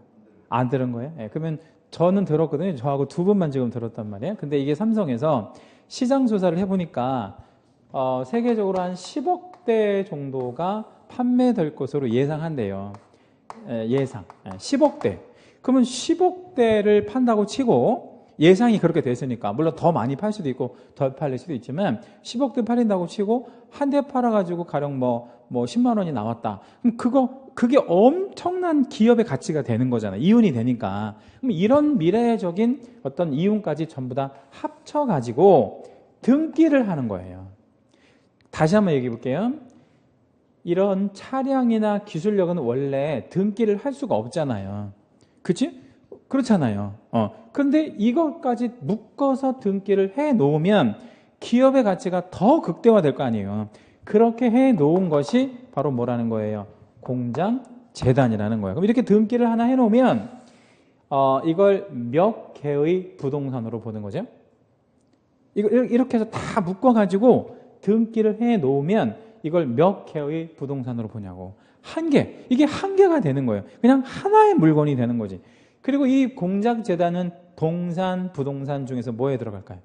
안 들은 거예요? 네, 그러면 저는 들었거든요. 저하고 두 분만 지금 들었단 말이에요. 근데 이게 삼성에서 시장 조사를 해보니까 세계적으로 한 10억 대 정도가 판매될 것으로 예상한대요. 예상. 10억 대. 그러면 10억 대를 판다고 치고 예상이 그렇게 됐으니까 물론 더 많이 팔 수도 있고 덜 팔릴 수도 있지만 10억 대 팔린다고 치고 한 대 팔아가지고 가령 뭐 10만 원이 나왔다. 그럼 그게 엄청난 기업의 가치가 되는 거잖아요. 이윤이 되니까. 그럼 이런 미래적인 어떤 이윤까지 전부 다 합쳐가지고 등기를 하는 거예요. 다시 한번 얘기해 볼게요. 이런 차량이나 기술력은 원래 등기를 할 수가 없잖아요. 그치? 그렇잖아요. 그런데 이것까지 묶어서 등기를 해 놓으면 기업의 가치가 더 극대화될 거 아니에요. 그렇게 해 놓은 것이 바로 뭐라는 거예요? 공장재단이라는 거예요. 그럼 이렇게 등기를 하나 해 놓으면 이걸 몇 개의 부동산으로 보는 거죠? 이렇게 해서 다 묶어가지고 등기를 해 놓으면 이걸 몇 개의 부동산으로 보냐고. 한 개. 이게 한 개가 되는 거예요. 그냥 하나의 물건이 되는 거지. 그리고 이 공작재단은 동산, 부동산 중에서 뭐에 들어갈까요?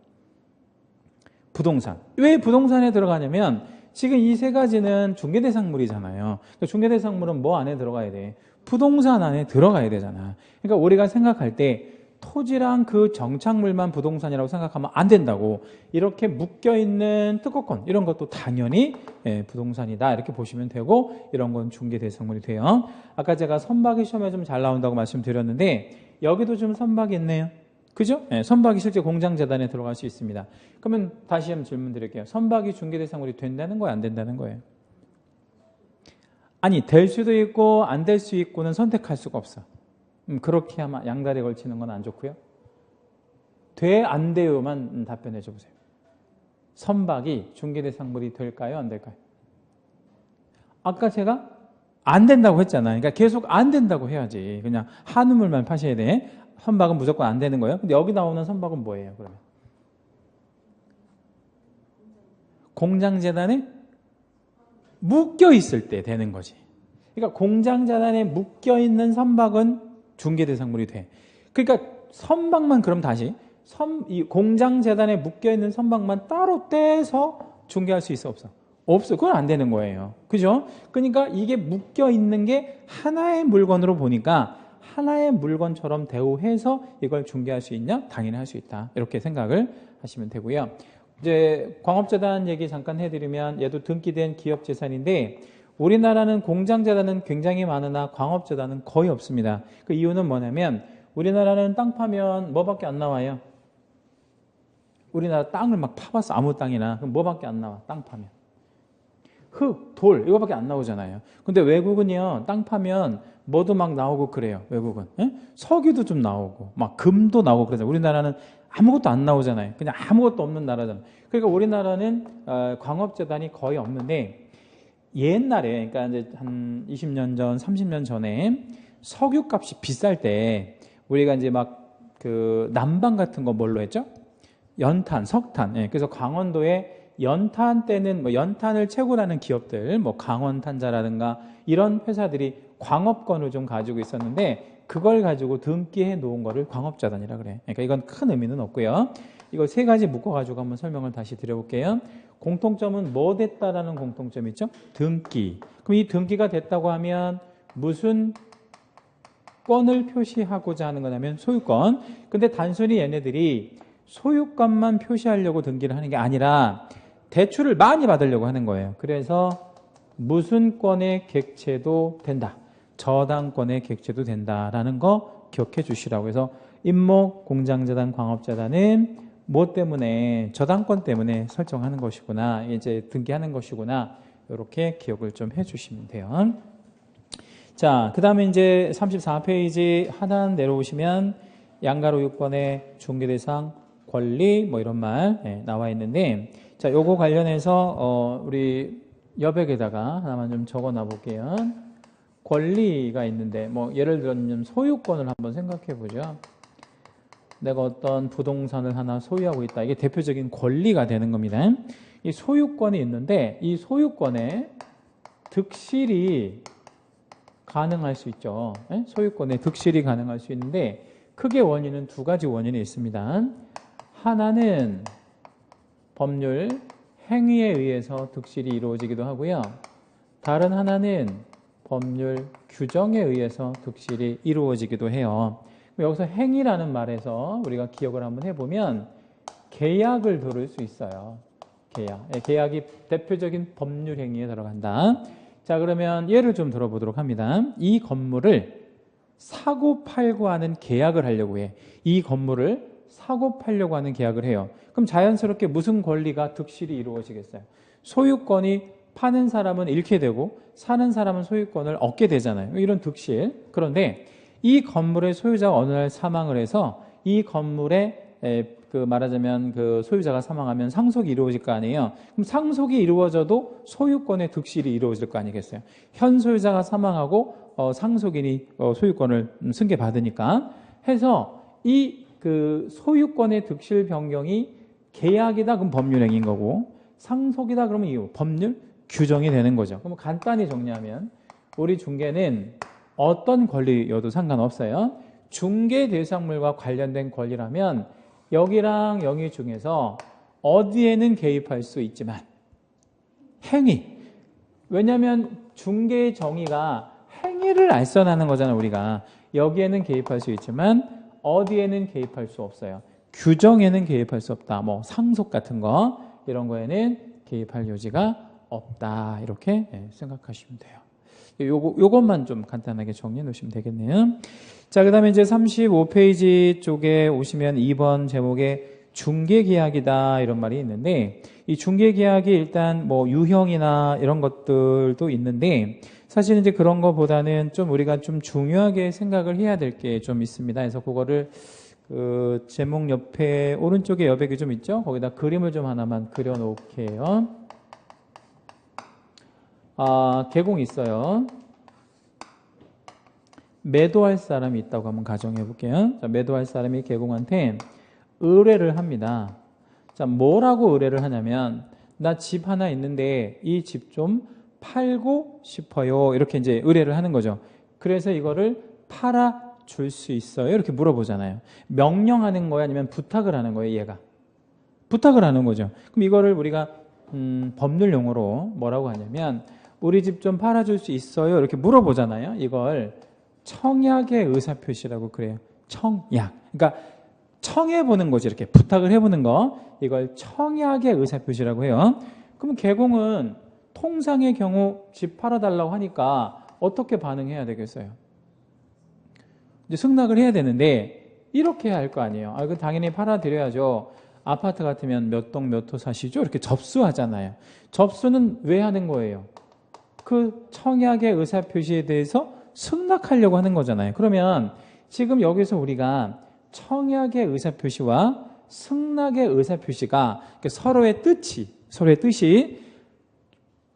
부동산. 왜 부동산에 들어가냐면 지금 이 세 가지는 중개대상물이잖아요. 중개대상물은 뭐 안에 들어가야 돼? 부동산 안에 들어가야 되잖아. 그러니까 우리가 생각할 때 토지랑 그 정착물만 부동산이라고 생각하면 안 된다고. 이렇게 묶여있는 특허권 이런 것도 당연히 부동산이다 이렇게 보시면 되고 이런 건 중개대상물이 돼요. 아까 제가 선박이 시험에 좀 잘 나온다고 말씀드렸는데 여기도 좀 선박이 있네요. 그죠? 선박이 실제 공장재단에 들어갈 수 있습니다. 그러면 다시 한번 질문 드릴게요. 선박이 중개대상물이 된다는 거예요? 안 된다는 거예요? 아니 될 수도 있고 안 될 수 있고는 선택할 수가 없어. 그렇게 하면 양다리에 걸치는 건 안 좋고요. 돼, 안 돼요만 답변해 줘보세요. 선박이 중개대상물이 될까요? 안 될까요? 아까 제가 안 된다고 했잖아요. 그러니까 계속 안 된다고 해야지. 그냥 한우물만 파셔야 돼. 선박은 무조건 안 되는 거예요. 근데 여기 나오는 선박은 뭐예요, 그러면? 공장재단에 묶여 있을 때 되는 거지. 그러니까 공장재단에 묶여 있는 선박은 중개대상물이 돼. 그러니까 선박만 그럼 다시 이 공장재단에 묶여있는 선박만 따로 떼서 중개할 수 있어 없어? 없어. 그건 안 되는 거예요. 그죠? 그러니까 이게 묶여있는 게 하나의 물건으로 보니까 하나의 물건처럼 대우해서 이걸 중개할 수 있냐? 당연히 할 수 있다. 이렇게 생각을 하시면 되고요. 이제 광업재단 얘기 잠깐 해드리면 얘도 등기된 기업재산인데 우리나라는 공장재단은 굉장히 많으나 광업재단은 거의 없습니다. 그 이유는 뭐냐면 우리나라는 땅 파면 뭐밖에 안 나와요? 우리나라 땅을 막 파봤어. 아무 땅이나. 그럼 뭐밖에 안 나와? 땅 파면. 흙, 돌 이거밖에 안 나오잖아요. 근데 외국은요. 땅 파면 뭐도 막 나오고 그래요. 외국은. 석유도 좀 나오고 막 금도 나오고 그러잖아요. 우리나라는 아무것도 안 나오잖아요. 그냥 아무것도 없는 나라잖아요. 그러니까 우리나라는 광업재단이 거의 없는데 옛날에, 그러니까 이제 한 20년 전, 30년 전에 석유값이 비쌀 때 우리가 이제 막 그 난방 같은 거 뭘로 했죠? 연탄, 석탄. 그래서 강원도에 연탄 때는 뭐 연탄을 채굴 하는 기업들, 뭐 강원탄자라든가 이런 회사들이 광업권을 좀 가지고 있었는데 그걸 가지고 등기해 놓은 거를 광업재단이라 그래. 그러니까 이건 큰 의미는 없고요. 이거 세 가지 묶어가지고 한번 설명을 다시 드려볼게요. 공통점은 뭐 됐다라는 공통점이 있죠? 등기. 그럼 이 등기가 됐다고 하면 무슨 권을 표시하고자 하는 거냐면 소유권. 근데 단순히 얘네들이 소유권만 표시하려고 등기를 하는 게 아니라 대출을 많이 받으려고 하는 거예요. 그래서 무슨 권의 객체도 된다. 저당권의 객체도 된다라는 거 기억해 주시라고 해서 임목, 공장재단, 광업재단은 뭐 때문에 저당권 때문에 설정하는 것이구나. 이제 등기하는 것이구나. 이렇게 기억을 좀 해 주시면 돼요. 자, 그 다음에 이제 34페이지 하단 내려오시면 양가로 6번의 중개대상 권리 뭐 이런 말 나와 있는데 자, 요거 관련해서 우리 여백에다가 하나만 좀 적어 놔 볼게요. 권리가 있는데 뭐 예를 들면 소유권을 한번 생각해 보죠. 내가 어떤 부동산을 하나 소유하고 있다. 이게 대표적인 권리가 되는 겁니다. 이 소유권이 있는데 이 소유권에 득실이 가능할 수 있죠. 소유권에 득실이 가능할 수 있는데 크게 원인은 두 가지 원인이 있습니다. 하나는 법률 행위에 의해서 득실이 이루어지기도 하고요. 다른 하나는 법률 규정에 의해서 득실이 이루어지기도 해요. 여기서 행위라는 말에서 우리가 기억을 한번 해보면 계약을 들을 수 있어요. 계약이 대표적인 법률 행위에 들어간다. 자, 그러면 예를 좀 들어보도록 합니다. 이 건물을 사고 팔고 하는 계약을 하려고 해. 이 건물을 사고 팔려고 하는 계약을 해요. 그럼 자연스럽게 무슨 권리가 득실이 이루어지겠어요? 소유권이 파는 사람은 잃게 되고 사는 사람은 소유권을 얻게 되잖아요. 이런 득실. 그런데 이 건물의 소유자가 어느 날 사망을 해서 이 건물에 말하자면 그 소유자가 사망하면 상속이 이루어질 거 아니에요. 그럼 상속이 이루어져도 소유권의 득실이 이루어질 거 아니겠어요. 현 소유자가 사망하고 상속인이 소유권을 승계받으니까 해서 이 그 소유권의 득실 변경이 계약이다 그럼 법률행위인 거고 상속이다 그러면 이 법률 규정이 되는 거죠. 그럼 간단히 정리하면 우리 중개는 어떤 권리여도 상관없어요. 중개 대상물과 관련된 권리라면 여기랑 여기 중에서 어디에는 개입할 수 있지만 행위. 왜냐하면 중개의 정의가 행위를 알선하는 거잖아요. 우리가 여기에는 개입할 수 있지만 어디에는 개입할 수 없어요. 규정에는 개입할 수 없다. 뭐 상속 같은 거 이런 거에는 개입할 여지가 없다. 이렇게 생각하시면 돼요. 요것만 좀 간단하게 정리해 놓으시면 되겠네요. 자, 그 다음에 이제 35페이지 쪽에 오시면 2번 제목에 중개계약이다 이런 말이 있는데 이 중개계약이 일단 뭐 유형이나 이런 것들도 있는데 사실 이제 그런 거보다는 좀 우리가 좀 중요하게 생각을 해야 될 게 좀 있습니다. 그래서 그거를 그 제목 옆에 오른쪽에 여백이 좀 있죠? 거기다 그림을 좀 하나만 그려 놓을게요. 개공이 있어요. 매도할 사람이 있다고 한번 가정해 볼게요. 자, 매도할 사람이 개공한테 의뢰를 합니다. 자, 뭐라고 의뢰를 하냐면 나 집 하나 있는데 이 집 좀 팔고 싶어요. 이렇게 이제 의뢰를 하는 거죠. 그래서 이거를 팔아 줄 수 있어요? 이렇게 물어보잖아요. 명령하는 거야 아니면 부탁을 하는 거예요, 얘가? 부탁을 하는 거죠. 그럼 이거를 우리가 법률 용어로 뭐라고 하냐면 우리 집 좀 팔아줄 수 있어요? 이렇게 물어보잖아요. 이걸 청약의 의사표시라고 그래요. 청약. 그러니까 청해보는 거지. 이렇게 부탁을 해보는 거. 이걸 청약의 의사표시라고 해요. 그럼 개공은 통상의 경우 집 팔아달라고 하니까 어떻게 반응해야 되겠어요? 이제 승낙을 해야 되는데 이렇게 해야 할 거 아니에요. 그 당연히 팔아드려야죠. 아파트 같으면 몇 동 몇 호 사시죠? 이렇게 접수하잖아요. 접수는 왜 하는 거예요? 그 청약의 의사표시에 대해서 승낙하려고 하는 거잖아요. 그러면 지금 여기서 우리가 청약의 의사표시와 승낙의 의사표시가 서로의 뜻이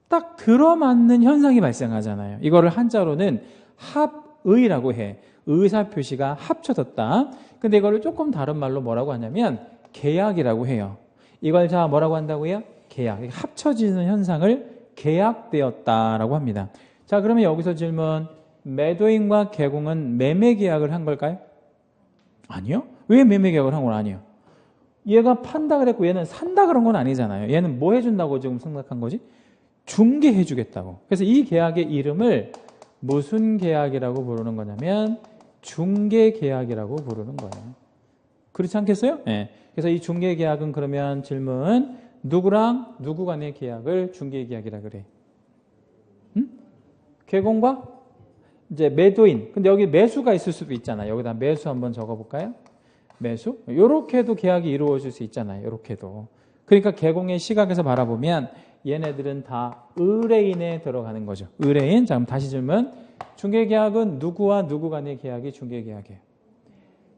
딱 들어맞는 현상이 발생하잖아요. 이거를 한자로는 합의라고 해. 의사표시가 합쳐졌다. 근데 이거를 조금 다른 말로 뭐라고 하냐면 계약이라고 해요. 이걸 자 뭐라고 한다고요? 계약. 합쳐지는 현상을 계약되었다라고 합니다. 자, 그러면 여기서 질문. 매도인과 개공은 매매 계약을 한 걸까요? 아니요. 왜 매매 계약을 한 건 아니에요? 얘가 판다 그랬고 얘는 산다 그런 건 아니잖아요. 얘는 뭐 해준다고 지금 생각한 거지? 중개해 주겠다고. 그래서 이 계약의 이름을 무슨 계약이라고 부르는 거냐면 중개계약이라고 부르는 거예요. 그렇지 않겠어요? 네. 그래서 이 중개계약은 그러면 질문 누구랑 누구 간의 계약을 중개계약이라 그래? 개공과 이제 매도인. 근데 여기 매수가 있을 수도 있잖아요. 여기다 매수 한번 적어볼까요? 매수? 요렇게도 계약이 이루어질 수 있잖아요. 요렇게도. 그러니까 개공의 시각에서 바라보면 얘네들은 다 의뢰인에 들어가는 거죠. 의뢰인. 자, 그럼 다시 질문. 중개계약은 누구와 누구 간의 계약이 중개계약이에요?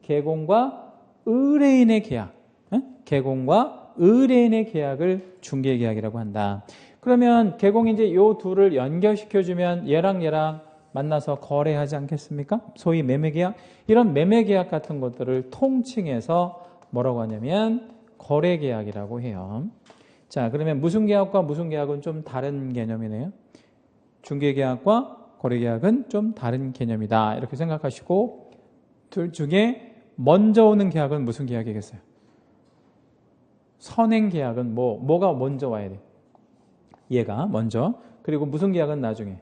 개공과 의뢰인의 계약. 개공과 의뢰인의 계약을 중개계약이라고 한다. 그러면 개공이 이제 요 둘을 연결시켜주면 얘랑 만나서 거래하지 않겠습니까? 소위 매매계약. 이런 매매계약 같은 것들을 통칭해서 뭐라고 하냐면 거래계약이라고 해요. 자, 그러면 무슨 계약과 무슨 계약은 좀 다른 개념이네요. 중개계약과 거래계약은 좀 다른 개념이다. 이렇게 생각하시고 둘 중에 먼저 오는 계약은 무슨 계약이겠어요? 선행계약은 뭐가 먼저 와야 돼요? 얘가 먼저. 그리고 무슨 계약은 나중에?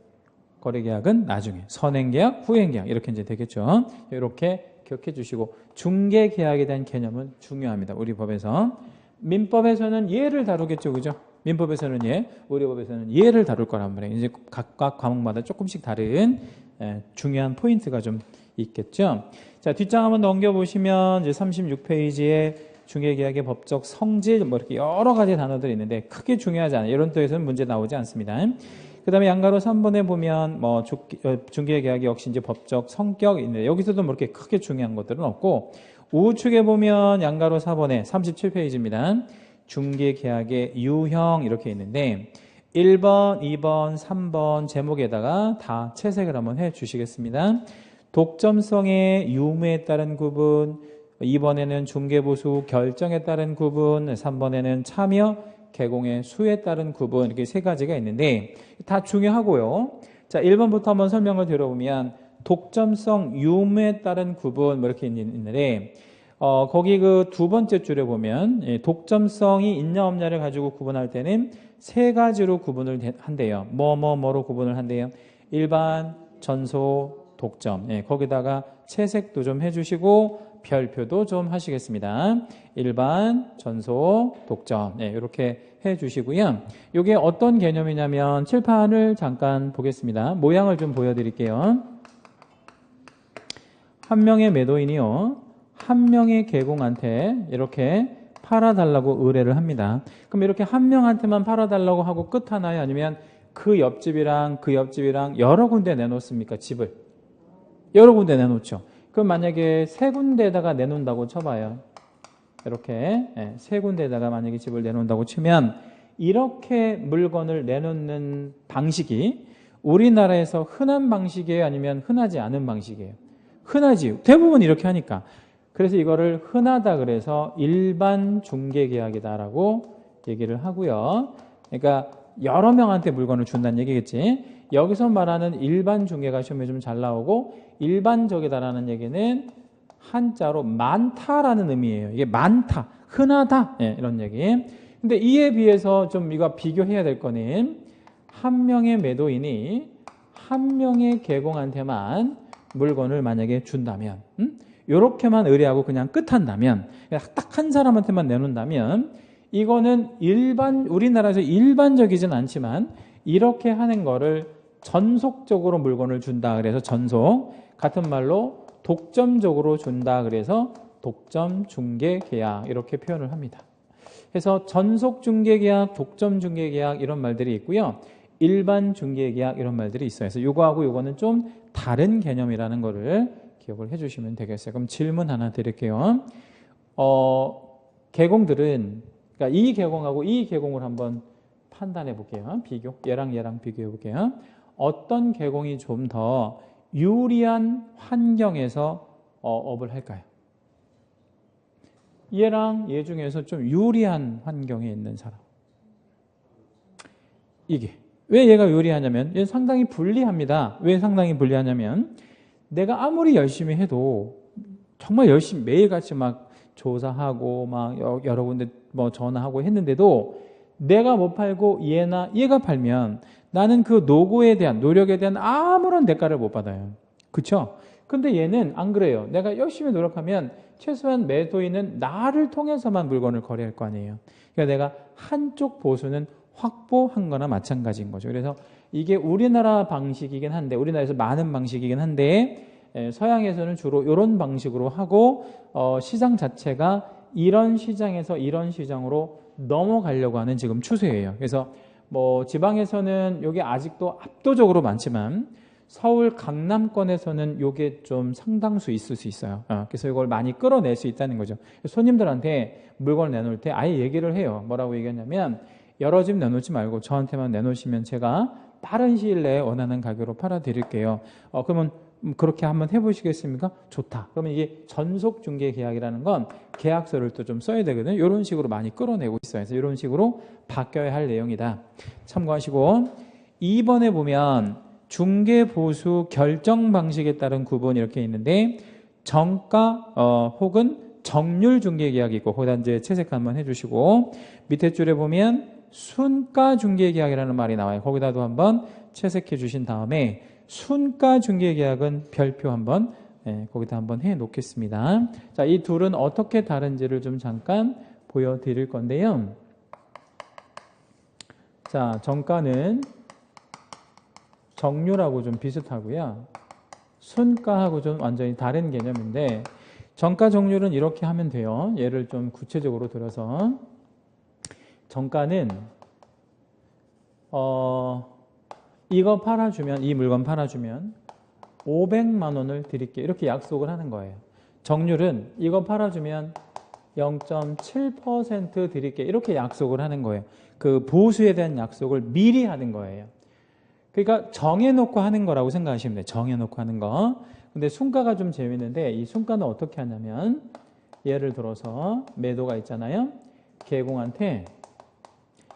거래계약은 나중에. 선행계약, 후행계약 이렇게 이제 되겠죠. 이렇게 기억해 주시고 중개계약에 대한 개념은 중요합니다. 우리 법에서. 민법에서는 예를 다루겠죠. 그죠? 민법에서는 예, 우리 법에서는 예를 다룰 거란 말이에요. 이제 각각 과목마다 조금씩 다른 중요한 포인트가 좀 있겠죠. 자, 뒷장 한번 넘겨보시면 이제 36페이지에 중개계약의 법적 성질 뭐 이렇게 여러 가지 단어들이 있는데 크게 중요하지 않아요. 이런 뜻에서는 문제 나오지 않습니다. 그 다음에 양가로 3번에 보면 뭐 중개계약이 역시 이제 법적 성격이 있는데 여기서도 뭐 이렇게 크게 중요한 것들은 없고 우측에 보면 양가로 4번에 37페이지입니다. 중개계약의 유형 이렇게 있는데 1번, 2번, 3번 제목에다가 다 채색을 한번 해 주시겠습니다. 독점성의 유무에 따른 구분, 2번에는 중개보수 결정에 따른 구분, 3번에는 참여, 개공의 수에 따른 구분 이렇게 세 가지가 있는데 다 중요하고요. 자, 1번부터 한번 설명을 들어보면 독점성 유무에 따른 구분 뭐 이렇게 있는데 거기 그 두 번째 줄에 보면 독점성이 있냐 없냐를 가지고 구분할 때는 세 가지로 구분을 한대요. 뭐로 구분을 한대요. 일반, 전소, 독점. 거기다가 채색도 좀 해주시고 별표도 좀 하시겠습니다. 일반, 전소, 독점. 이렇게 해주시고요. 이게 어떤 개념이냐면 칠판을 잠깐 보겠습니다. 모양을 좀 보여드릴게요. 한 명의 매도인이요. 한 명의 개공한테 이렇게 팔아달라고 의뢰를 합니다. 그럼 이렇게 한 명한테만 팔아달라고 하고 끝하나요? 아니면 그 옆집이랑 그 옆집이랑 여러 군데 내놓습니까? 집을. 여러 군데 내놓죠. 그럼 만약에 세 군데에다가 내놓는다고 쳐봐요. 이렇게 세 군데에다가 만약에 집을 내놓는다고 치면 이렇게 물건을 내놓는 방식이 우리나라에서 흔한 방식이에요? 아니면 흔하지 않은 방식이에요? 흔하지. 대부분 이렇게 하니까. 그래서 이거를 흔하다 그래서 일반 중개계약이다라고 얘기를 하고요. 그러니까 여러 명한테 물건을 준다는 얘기겠지. 여기서 말하는 일반 중개가 시험에 좀 잘 나오고 일반적이다라는 얘기는 한자로 많다라는 의미예요. 이게 많다, 흔하다 이런 얘기. 근데 이에 비해서 좀 이거 비교해야 될 거는 한 명의 매도인이 한 명의 개공한테만 물건을 만약에 준다면 요렇게만 의뢰하고 그냥 끝한다면 딱 한 사람한테만 내놓는다면 이거는 우리나라에서 일반적이진 않지만 이렇게 하는 거를 전속적으로 물건을 준다 그래서 전속, 같은 말로 독점적으로 준다 그래서 독점 중개 계약 이렇게 표현을 합니다. 그래서 전속 중개 계약, 독점 중개 계약 이런 말들이 있고요. 일반 중개 계약 이런 말들이 있어요. 그래서 요거하고 요거는 좀 다른 개념이라는 거를 기억을 해 주시면 되겠어요. 그럼 질문 하나 드릴게요. 개공들은 그러니까 이 개공하고 이 개공을 한번 판단해 볼게요. 얘랑 비교해 볼게요. 어떤 개공이 좀 더 유리한 환경에서 업을 할까요? 얘랑 얘 중에서 좀 유리한 환경에 있는 사람. 이게 왜 얘가 유리하냐면 얘 상당히 불리합니다. 왜 상당히 불리하냐면 내가 아무리 열심히 해도 정말 열심히 매일같이 막 조사하고 막 여러 군데 뭐 전화하고 했는데도 내가 못 팔고 얘가 팔면 나는 그 노고에 대한 노력에 대한 아무런 대가를 못 받아요. 그렇죠? 근데 얘는 안 그래요. 내가 열심히 노력하면 최소한 매도인은 나를 통해서만 물건을 거래할 거 아니에요. 그러니까 내가 한쪽 보수는 확보한 거나 마찬가지인 거죠. 그래서 이게 우리나라 방식이긴 한데 우리나라에서 많은 방식이긴 한데 서양에서는 주로 이런 방식으로 하고 시장 자체가 이런 시장에서 이런 시장으로 넘어가려고 하는 지금 추세예요. 그래서 뭐 지방에서는 이게 아직도 압도적으로 많지만 서울 강남권에서는 요게 좀 상당수 있을 수 있어요. 그래서 이걸 많이 끌어낼 수 있다는 거죠. 손님들한테 물건을 내놓을 때 아예 얘기를 해요. 뭐라고 얘기하냐면 여러 집 내놓지 말고 저한테만 내놓으시면 제가 빠른 시일 내에 원하는 가격으로 팔아드릴게요. 그러면 그렇게 한번 해보시겠습니까? 좋다. 그러면 이게 전속 중개 계약이라는 건 계약서를 또 좀 써야 되거든요. 이런 식으로 많이 끌어내고 있어요. 그래서 이런 식으로 바뀌어야 할 내용이다. 참고하시고 2번에 보면 중개 보수 결정 방식에 따른 구분 이렇게 있는데 정가 혹은 정률 중개 계약이 있고 거기다 이제 채색 한번 해주시고 밑에 줄에 보면 순가 중개 계약이라는 말이 나와요. 거기다도 한번 채색해 주신 다음에 순가 중개 계약은 별표 한번 거기다 한번 해 놓겠습니다. 자, 이 둘은 어떻게 다른지를 좀 잠깐 보여드릴 건데요. 자, 정가는 정률하고 좀 비슷하고요. 순가하고 좀 완전히 다른 개념인데 정가 정률은 이렇게 하면 돼요. 예를 좀 구체적으로 들어서 정가는 이거 팔아주면 이 물건 팔아주면 500만 원을 드릴게요. 이렇게 약속을 하는 거예요. 정률은 이거 팔아주면 0.7% 드릴게요. 이렇게 약속을 하는 거예요. 그 보수에 대한 약속을 미리 하는 거예요. 그러니까 정해놓고 하는 거라고 생각하시면 돼요. 정해놓고 하는 거. 근데 순가가 좀 재밌는데 이 순가는 어떻게 하냐면 예를 들어서 매도가 있잖아요. 개공한테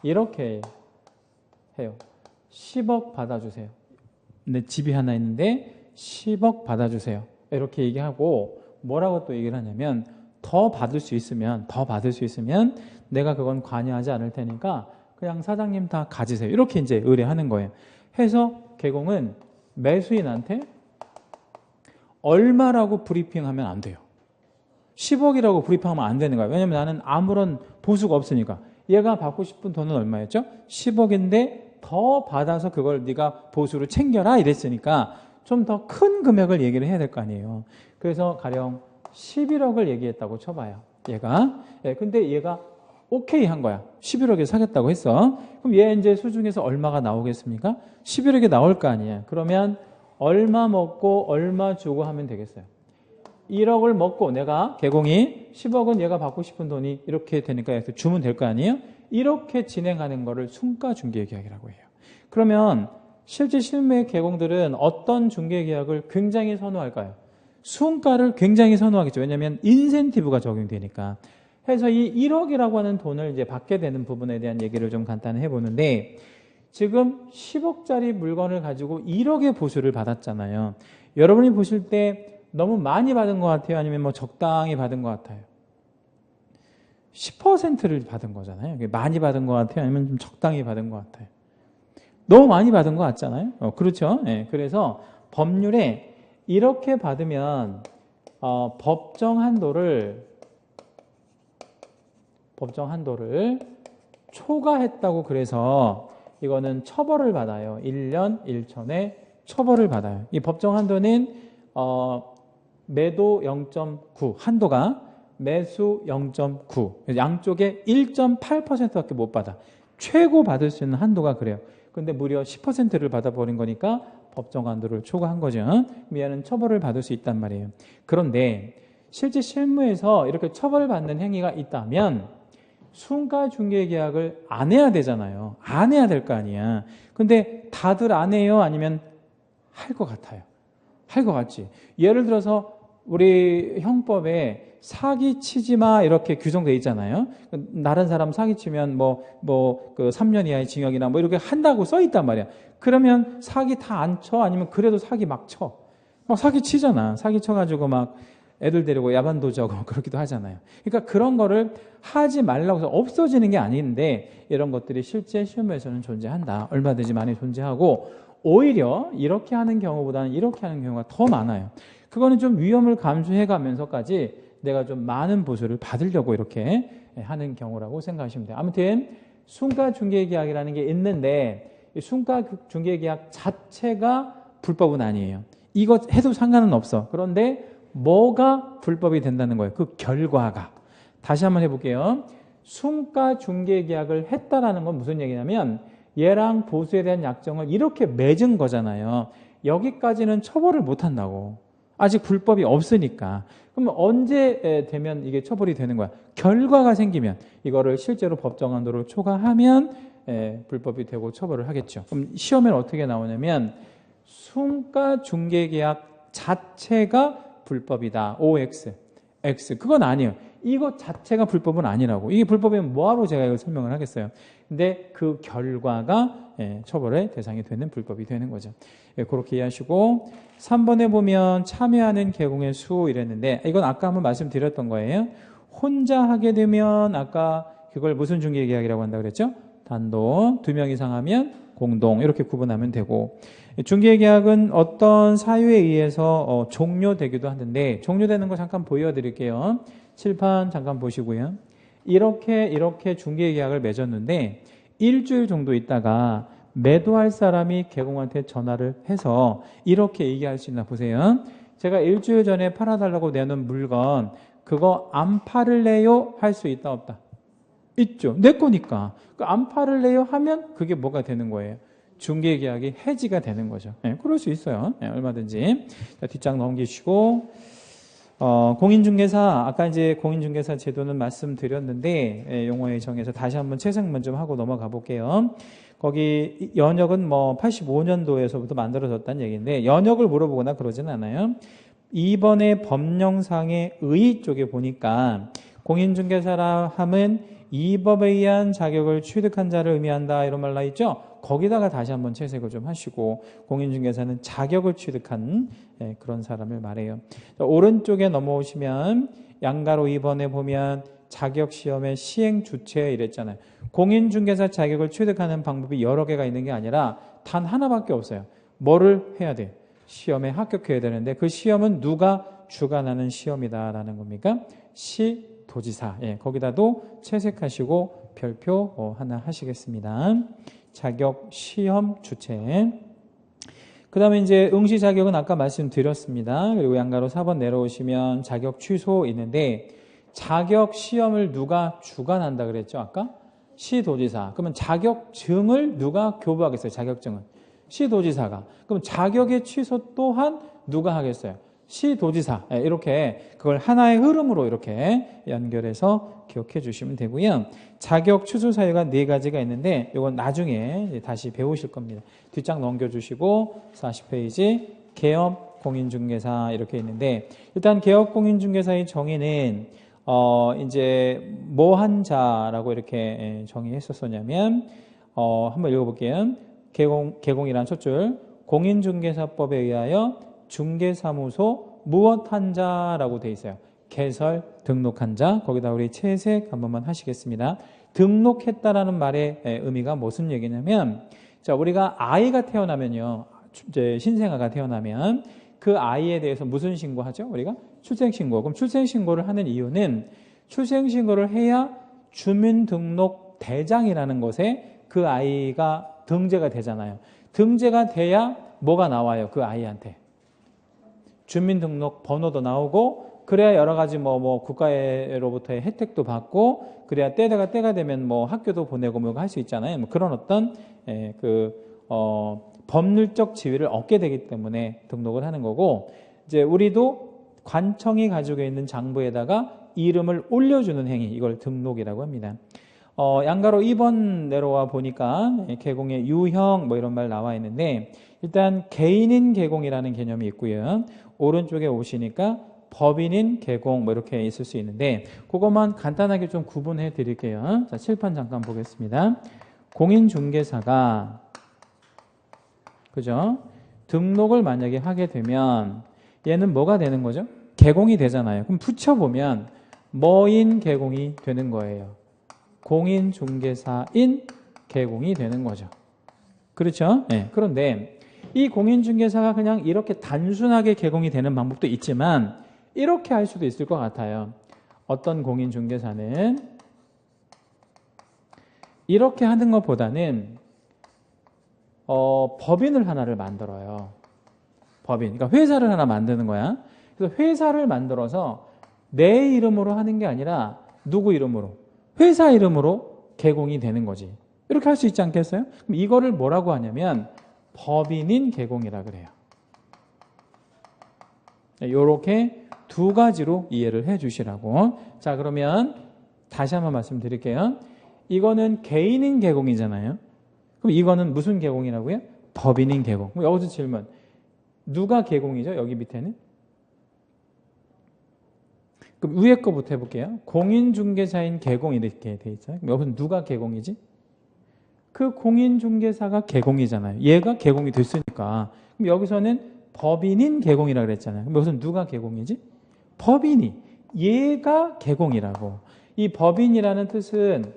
이렇게 해요. 10억 받아주세요. 근데 집이 하나 있는데 10억 받아주세요. 이렇게 얘기하고 뭐라고 또 얘기를 하냐면 더 받을 수 있으면 내가 그건 관여하지 않을 테니까 그냥 사장님 다 가지세요. 이렇게 이제 의뢰하는 거예요. 해서 개공은 매수인한테 얼마라고 브리핑하면 안 돼요. 10억이라고 브리핑하면 안 되는 거예요. 왜냐면 나는 아무런 보수가 없으니까. 얘가 받고 싶은 돈은 얼마였죠? 10억인데 더 받아서 그걸 네가 보수로 챙겨라 이랬으니까 좀 더 큰 금액을 얘기를 해야 될 거 아니에요. 그래서 가령 11억을 얘기했다고 쳐봐요. 얘가. 근데 얘가 오케이 한 거야. 11억에 사겠다고 했어. 그럼 얘 이제 수중에서 얼마가 나오겠습니까? 11억이 나올 거 아니에요. 그러면 얼마 먹고 얼마 주고 하면 되겠어요. 1억을 먹고 내가 개공이 10억은 얘가 받고 싶은 돈이 이렇게 되니까 주면 될 거 아니에요? 이렇게 진행하는 거를 순가 중개계약이라고 해요. 그러면 실제 실무의 개공들은 어떤 중개계약을 굉장히 선호할까요? 순가를 굉장히 선호하겠죠. 왜냐하면 인센티브가 적용되니까. 해서 이 1억이라고 하는 돈을 이제 받게 되는 부분에 대한 얘기를 좀 간단히 해보는데 지금 10억짜리 물건을 가지고 1억의 보수를 받았잖아요. 여러분이 보실 때 너무 많이 받은 것 같아요? 아니면 뭐 적당히 받은 것 같아요? 10%를 받은 거잖아요. 많이 받은 것 같아요? 아니면 좀 적당히 받은 것 같아요? 너무 많이 받은 것 같잖아요. 그렇죠. 그래서 법률에 이렇게 받으면 법정 한도를 초과했다고 그래서 이거는 처벌을 받아요. 1년 1천에 처벌을 받아요. 이 법정 한도는 매도 0.9 한도가 매수 0.9 양쪽에 1.8%밖에 못 받아. 최고 받을 수 있는 한도가 그래요. 근데 무려 10%를 받아버린 거니까 법정 한도를 초과한 거죠. 그럼 얘는 처벌을 받을 수 있단 말이에요. 그런데 실제 실무에서 이렇게 처벌받는 행위가 있다면 순가 중개 계약을 안 해야 되잖아요. 안 해야 될 거 아니야. 근데 다들 안 해요? 아니면 할 것 같아요? 할 것 같지. 예를 들어서 우리 형법에 사기치지 마 이렇게 규정돼 있잖아요. 다른 사람 사기치면 그 3년 이하의 징역이나 뭐 이렇게 한다고 써 있단 말이야. 그러면 사기 다 안 쳐? 아니면 그래도 사기 막 쳐? 막 사기 치잖아. 사기 쳐가지고 막 애들 데리고 야반도주하고 그러기도 하잖아요. 그러니까 그런 거를 하지 말라고 해서 없어지는 게 아닌데 이런 것들이 실제 실무에서는 존재한다. 얼마든지 많이 존재하고 오히려 이렇게 하는 경우보다는 이렇게 하는 경우가 더 많아요. 그거는 좀 위험을 감수해 가면서까지 내가 좀 많은 보수를 받으려고 이렇게 하는 경우라고 생각하시면 돼요. 아무튼 순가 중개계약이라는 게 있는데 이 순가 중개계약 자체가 불법은 아니에요. 이거 해도 상관은 없어. 그런데 뭐가 불법이 된다는 거예요? 그 결과가. 다시 한번 해볼게요. 순가 중개계약을 했다라는 건 무슨 얘기냐면 얘랑 보수에 대한 약정을 이렇게 맺은 거잖아요. 여기까지는 처벌을 못 한다고. 아직 불법이 없으니까. 그럼 언제 되면 이게 처벌이 되는 거야? 결과가 생기면, 이거를 실제로 법정 한도를 초과하면 불법이 되고 처벌을 하겠죠. 그럼 시험에는 어떻게 나오냐면 순가 중개계약 자체가 불법이다. OX. X. 그건 아니에요. 이거 자체가 불법은 아니라고. 이게 불법이면 뭐하러 제가 이걸 설명을 하겠어요. 근데 그 결과가 처벌의 대상이 되는 불법이 되는 거죠. 그렇게 이해하시고 3번에 보면 참여하는 개공의 수 이랬는데 이건 아까 한번 말씀드렸던 거예요. 혼자 하게 되면 아까 그걸 무슨 중개계약이라고 한다고 그랬죠? 단독, 2명 이상 하면 공동 이렇게 구분하면 되고 중개계약은 어떤 사유에 의해서 종료되기도 하는데 종료되는 거 잠깐 보여드릴게요. 칠판 잠깐 보시고요. 이렇게 중개계약을 맺었는데 일주일 정도 있다가 매도할 사람이 개공한테 전화를 해서 이렇게 얘기할 수 있나 보세요. 제가 일주일 전에 팔아달라고 내놓은 물건 그거 안 팔을래요? 할 수 있다 없다? 있죠. 내 거니까. 안 팔을래요? 하면 그게 뭐가 되는 거예요? 중개계약이 해지가 되는 거죠. 그럴 수 있어요. 얼마든지. 자, 뒷장 넘기시고 공인중개사 아까 이제 공인중개사 제도는 말씀드렸는데 용어의 정에서 다시 한번 채색만 좀 하고 넘어가 볼게요. 거기 연역은 뭐 85년도에서부터 만들어졌다는 얘기인데 연역을 물어보거나 그러지는 않아요. 2번의 법령상의 의 쪽에 보니까 공인중개사라 함은 이 법에 의한 자격을 취득한 자를 의미한다 이런 말 나있죠. 거기다가 다시 한번 채색을 좀 하시고 공인중개사는 자격을 취득한 그런 사람을 말해요. 오른쪽에 넘어오시면 양가로 2번에 보면 자격시험의 시행 주체 이랬잖아요. 공인중개사 자격을 취득하는 방법이 여러 개가 있는 게 아니라 단 하나밖에 없어요. 뭐를 해야 돼? 시험에 합격해야 되는데 그 시험은 누가 주관하는 시험이다라는 겁니까? 시도지사. 거기다도 채색하시고 별표 하나 하시겠습니다. 자격 시험 주체. 그 다음에 이제 응시 자격은 아까 말씀드렸습니다. 그리고 양가로 4번 내려오시면 자격 취소 있는데 자격 시험을 누가 주관한다 그랬죠? 아까? 시도지사. 그러면 자격증을 누가 교부하겠어요? 자격증은? 시도지사가. 그럼 자격의 취소 또한 누가 하겠어요? 시도지사. 이렇게 그걸 하나의 흐름으로 이렇게 연결해서 기억해 주시면 되고요. 자격 취소 사유가 4가지가 있는데 이건 나중에 다시 배우실 겁니다. 뒷장 넘겨주시고 40페이지 개업 공인중개사 이렇게 있는데 일단 개업 공인중개사의 정의는 이제 뭐 한 자라고 이렇게 정의했었었냐면 한번 읽어볼게요. 개공이란 첫 줄 공인중개사법에 의하여 중개사무소 무엇 한 자라고 돼 있어요. 개설, 등록한 자. 거기다 우리 채색 한 번만 하시겠습니다. 등록했다라는 말의 의미가 무슨 얘기냐면 자 우리가 아이가 태어나면요. 이제 신생아가 태어나면 그 아이에 대해서 무슨 신고하죠? 우리가 출생신고. 그럼 출생신고를 하는 이유는 출생신고를 해야 주민등록대장이라는 것에 그 아이가 등재가 되잖아요. 등재가 돼야 뭐가 나와요? 그 아이한테. 주민등록 번호도 나오고 그래야 여러 가지 뭐 국가로부터의 혜택도 받고 그래야 때가 되면 뭐 학교도 보내고 뭐 할 수 있잖아요. 뭐 그런 어떤 법률적 지위를 얻게 되기 때문에 등록을 하는 거고 이제 우리도 관청이 가지고 있는 장부에다가 이름을 올려주는 행위 이걸 등록이라고 합니다. 양가로 2번 내려와 보니까 개공의 유형 뭐 이런 말 나와 있는데 일단 개인인 개공이라는 개념이 있고요. 오른쪽에 오시니까 법인인 개공 뭐 이렇게 있을 수 있는데 그것만 간단하게 좀 구분해 드릴게요. 자, 칠판 잠깐 보겠습니다. 공인중개사가 그죠? 등록을 만약에 하게 되면 얘는 뭐가 되는 거죠? 개공이 되잖아요. 그럼 붙여보면 뭐인 개공이 되는 거예요. 공인중개사인 개공이 되는 거죠. 그렇죠? 네. 그런데 이 공인중개사가 그냥 이렇게 단순하게 개공이 되는 방법도 있지만 이렇게 할 수도 있을 것 같아요. 어떤 공인중개사는 이렇게 하는 것보다는 법인을 하나를 만들어요. 법인. 그러니까 회사를 하나 만드는 거야. 그래서 회사를 만들어서 내 이름으로 하는 게 아니라 누구 이름으로? 회사 이름으로 개공이 되는 거지. 이렇게 할 수 있지 않겠어요? 그럼 이거를 뭐라고 하냐면 법인인 개공이라 그래요. 이렇게 두 가지로 이해를 해 주시라고. 자, 그러면 다시 한번 말씀드릴게요. 이거는 개인인 개공이잖아요. 그럼 이거는 무슨 개공이라고요? 법인인 개공. 그럼 여기서 질문. 누가 개공이죠? 여기 밑에는? 그럼 위에 거부터 해볼게요. 공인중개사인 개공 이렇게 돼 있잖아요. 그럼 여기서 누가 개공이지? 그 공인중개사가 개공이잖아요. 얘가 개공이 됐으니까. 그럼 여기서는 법인인 개공이라고 그랬잖아요. 그럼 여기서 누가 개공이지? 법인이. 얘가 개공이라고. 이 법인이라는 뜻은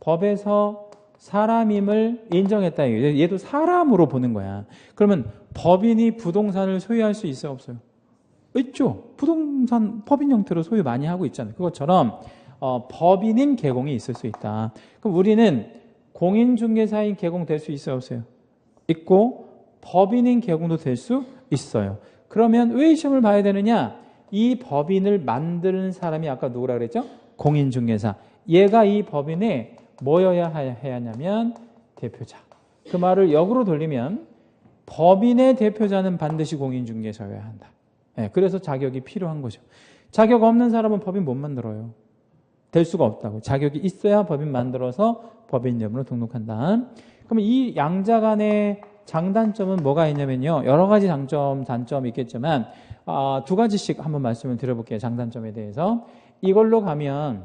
법에서 사람임을 인정했다. 얘도 사람으로 보는 거야. 그러면 법인이 부동산을 소유할 수 있어요? 없어요? 있죠. 부동산 법인 형태로 소유 많이 하고 있잖아요. 그것처럼 법인인 개공이 있을 수 있다. 그럼 우리는 공인중개사인 개공 될 수 있어요? 없어요? 있고 법인인 개공도 될 수 있어요. 그러면 왜 시험을 봐야 되느냐? 이 법인을 만드는 사람이 아까 누구라 그랬죠? 공인중개사. 얘가 이 법인에 뭐여야 해야 하냐면 대표자. 그 말을 역으로 돌리면 법인의 대표자는 반드시 공인중개사여야 한다. 네, 그래서 자격이 필요한 거죠. 자격 없는 사람은 법인 못 만들어요. 될 수가 없다고. 자격이 있어야 법인 만들어서 법인 이름으로 등록한다. 그럼 이 양자 간의 장단점은 뭐가 있냐면요. 여러 가지 장점, 단점이 있겠지만 두 가지씩 한번 말씀을 드려볼게요. 장단점에 대해서. 이걸로 가면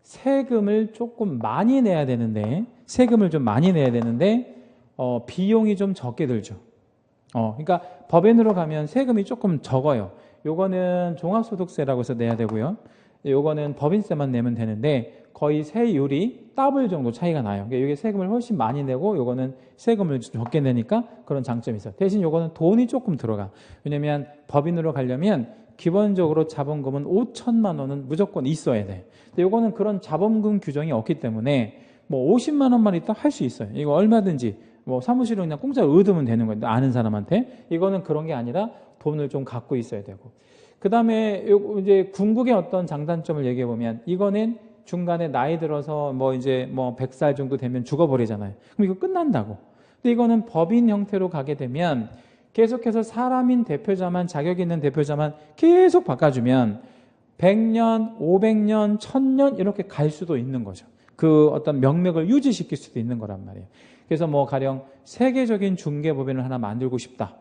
세금을 조금 많이 내야 되는데 세금을 좀 많이 내야 되는데 비용이 좀 적게 들죠. 그러니까 법인으로 가면 세금이 조금 적어요. 요거는 종합소득세라고 해서 내야 되고요. 요거는 법인세만 내면 되는데 거의 세율이 더블 정도 차이가 나요. 그러니까 이게 세금을 훨씬 많이 내고 요거는 세금을 적게 내니까 그런 장점이 있어요. 대신 요거는 돈이 조금 들어가. 왜냐면 법인으로 가려면 기본적으로 자본금은 5천만 원은 무조건 있어야 돼. 근데 요거는 그런 자본금 규정이 없기 때문에 뭐 50만 원만 있다 할 수 있어요. 이거 얼마든지 뭐 사무실로 그냥 공짜로 얻으면 되는 거예요. 아는 사람한테. 이거는 그런 게 아니라 돈을 좀 갖고 있어야 되고. 그 다음에 이제 궁극의 어떤 장단점을 얘기해 보면 이거는 중간에 나이 들어서 뭐 이제 뭐 100살 정도 되면 죽어버리잖아요. 그럼 이거 끝난다고. 근데 이거는 법인 형태로 가게 되면 계속해서 사람인 대표자만 자격 있는 대표자만 계속 바꿔주면 100년, 500년, 1000년 이렇게 갈 수도 있는 거죠. 그 어떤 명맥을 유지시킬 수도 있는 거란 말이에요. 그래서 뭐 가령 세계적인 중개법인을 하나 만들고 싶다.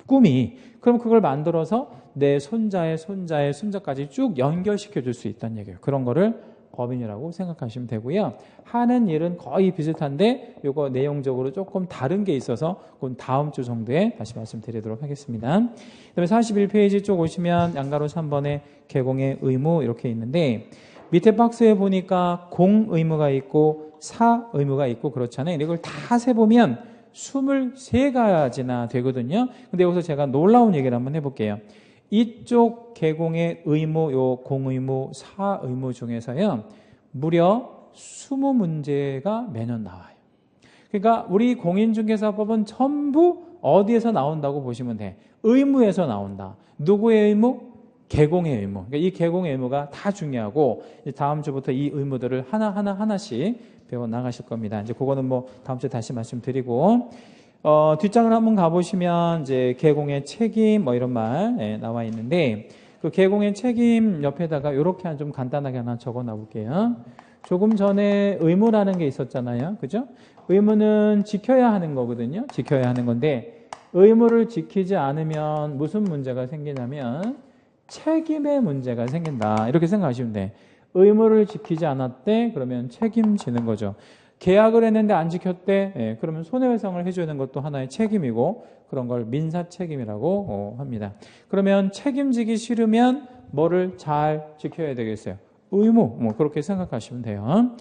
꿈이. 그럼 그걸 만들어서 내 손자의 손자의 손자까지 쭉 연결시켜 줄 수 있다는 얘기예요. 그런 거를 법인이라고 생각하시면 되고요. 하는 일은 거의 비슷한데 이거 내용적으로 조금 다른 게 있어서 그건 다음 주 정도에 다시 말씀드리도록 하겠습니다. 그다음에 41페이지 쪽 오시면 양가로 3번에 개공의 의무 이렇게 있는데 밑에 박스에 보니까 공 의무가 있고 사 의무가 있고 그렇잖아요. 이걸 다 세보면 23가지나 되거든요. 근데 여기서 제가 놀라운 얘기를 한번 해볼게요. 이쪽 개공의 의무, 요 공의무, 사의무 중에서요. 무려 20문제가 매년 나와요. 그러니까 우리 공인중개사법은 전부 어디에서 나온다고 보시면 돼. 의무에서 나온다. 누구의 의무? 개공의 의무. 그러니까 이 개공의 의무가 다 중요하고 다음 주부터 이 의무들을 하나씩 배워 나가실 겁니다. 이제 그거는 뭐 다음 주에 다시 말씀드리고 뒷장을 한번 가보시면 이제 개공의 책임 뭐 이런 말 나와 있는데 그 개공의 책임 옆에다가 이렇게 좀 간단하게 하나 적어 놔볼게요. 조금 전에 의무라는 게 있었잖아요. 그죠? 의무는 지켜야 하는 거거든요. 지켜야 하는 건데 의무를 지키지 않으면 무슨 문제가 생기냐면 책임의 문제가 생긴다. 이렇게 생각하시면 돼. 의무를 지키지 않았대? 그러면 책임지는 거죠. 계약을 했는데 안 지켰대? 그러면 손해배상을 해주는 것도 하나의 책임이고 그런 걸 민사책임이라고 합니다. 그러면 책임지기 싫으면 뭐를 잘 지켜야 되겠어요? 의무. 뭐 그렇게 생각하시면 돼요.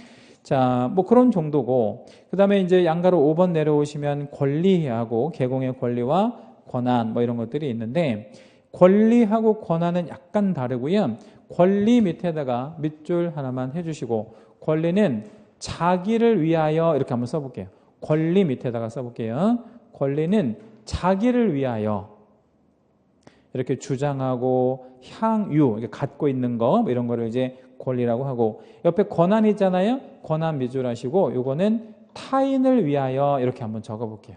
자, 뭐 그런 정도고 그 다음에 이제 양가로 5번 내려오시면 권리하고 개공의 권리와 권한 뭐 이런 것들이 있는데 권리하고 권한은 약간 다르고요. 권리 밑에다가 밑줄 하나만 해주시고 권리는 자기를 위하여 이렇게 한번 써볼게요. 권리 밑에다가 써볼게요. 권리는 자기를 위하여 이렇게 주장하고 향유 이렇게 갖고 있는 거 이런 거를 이제 권리라고 하고 옆에 권한 있잖아요. 권한 밑줄 하시고 요거는 타인을 위하여 이렇게 한번 적어볼게요.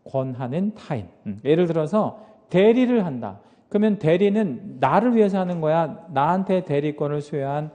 권하는 타인. 예를 들어서 대리를 한다. 그러면 대리는 나를 위해서 하는 거야? 나한테 대리권을 수여한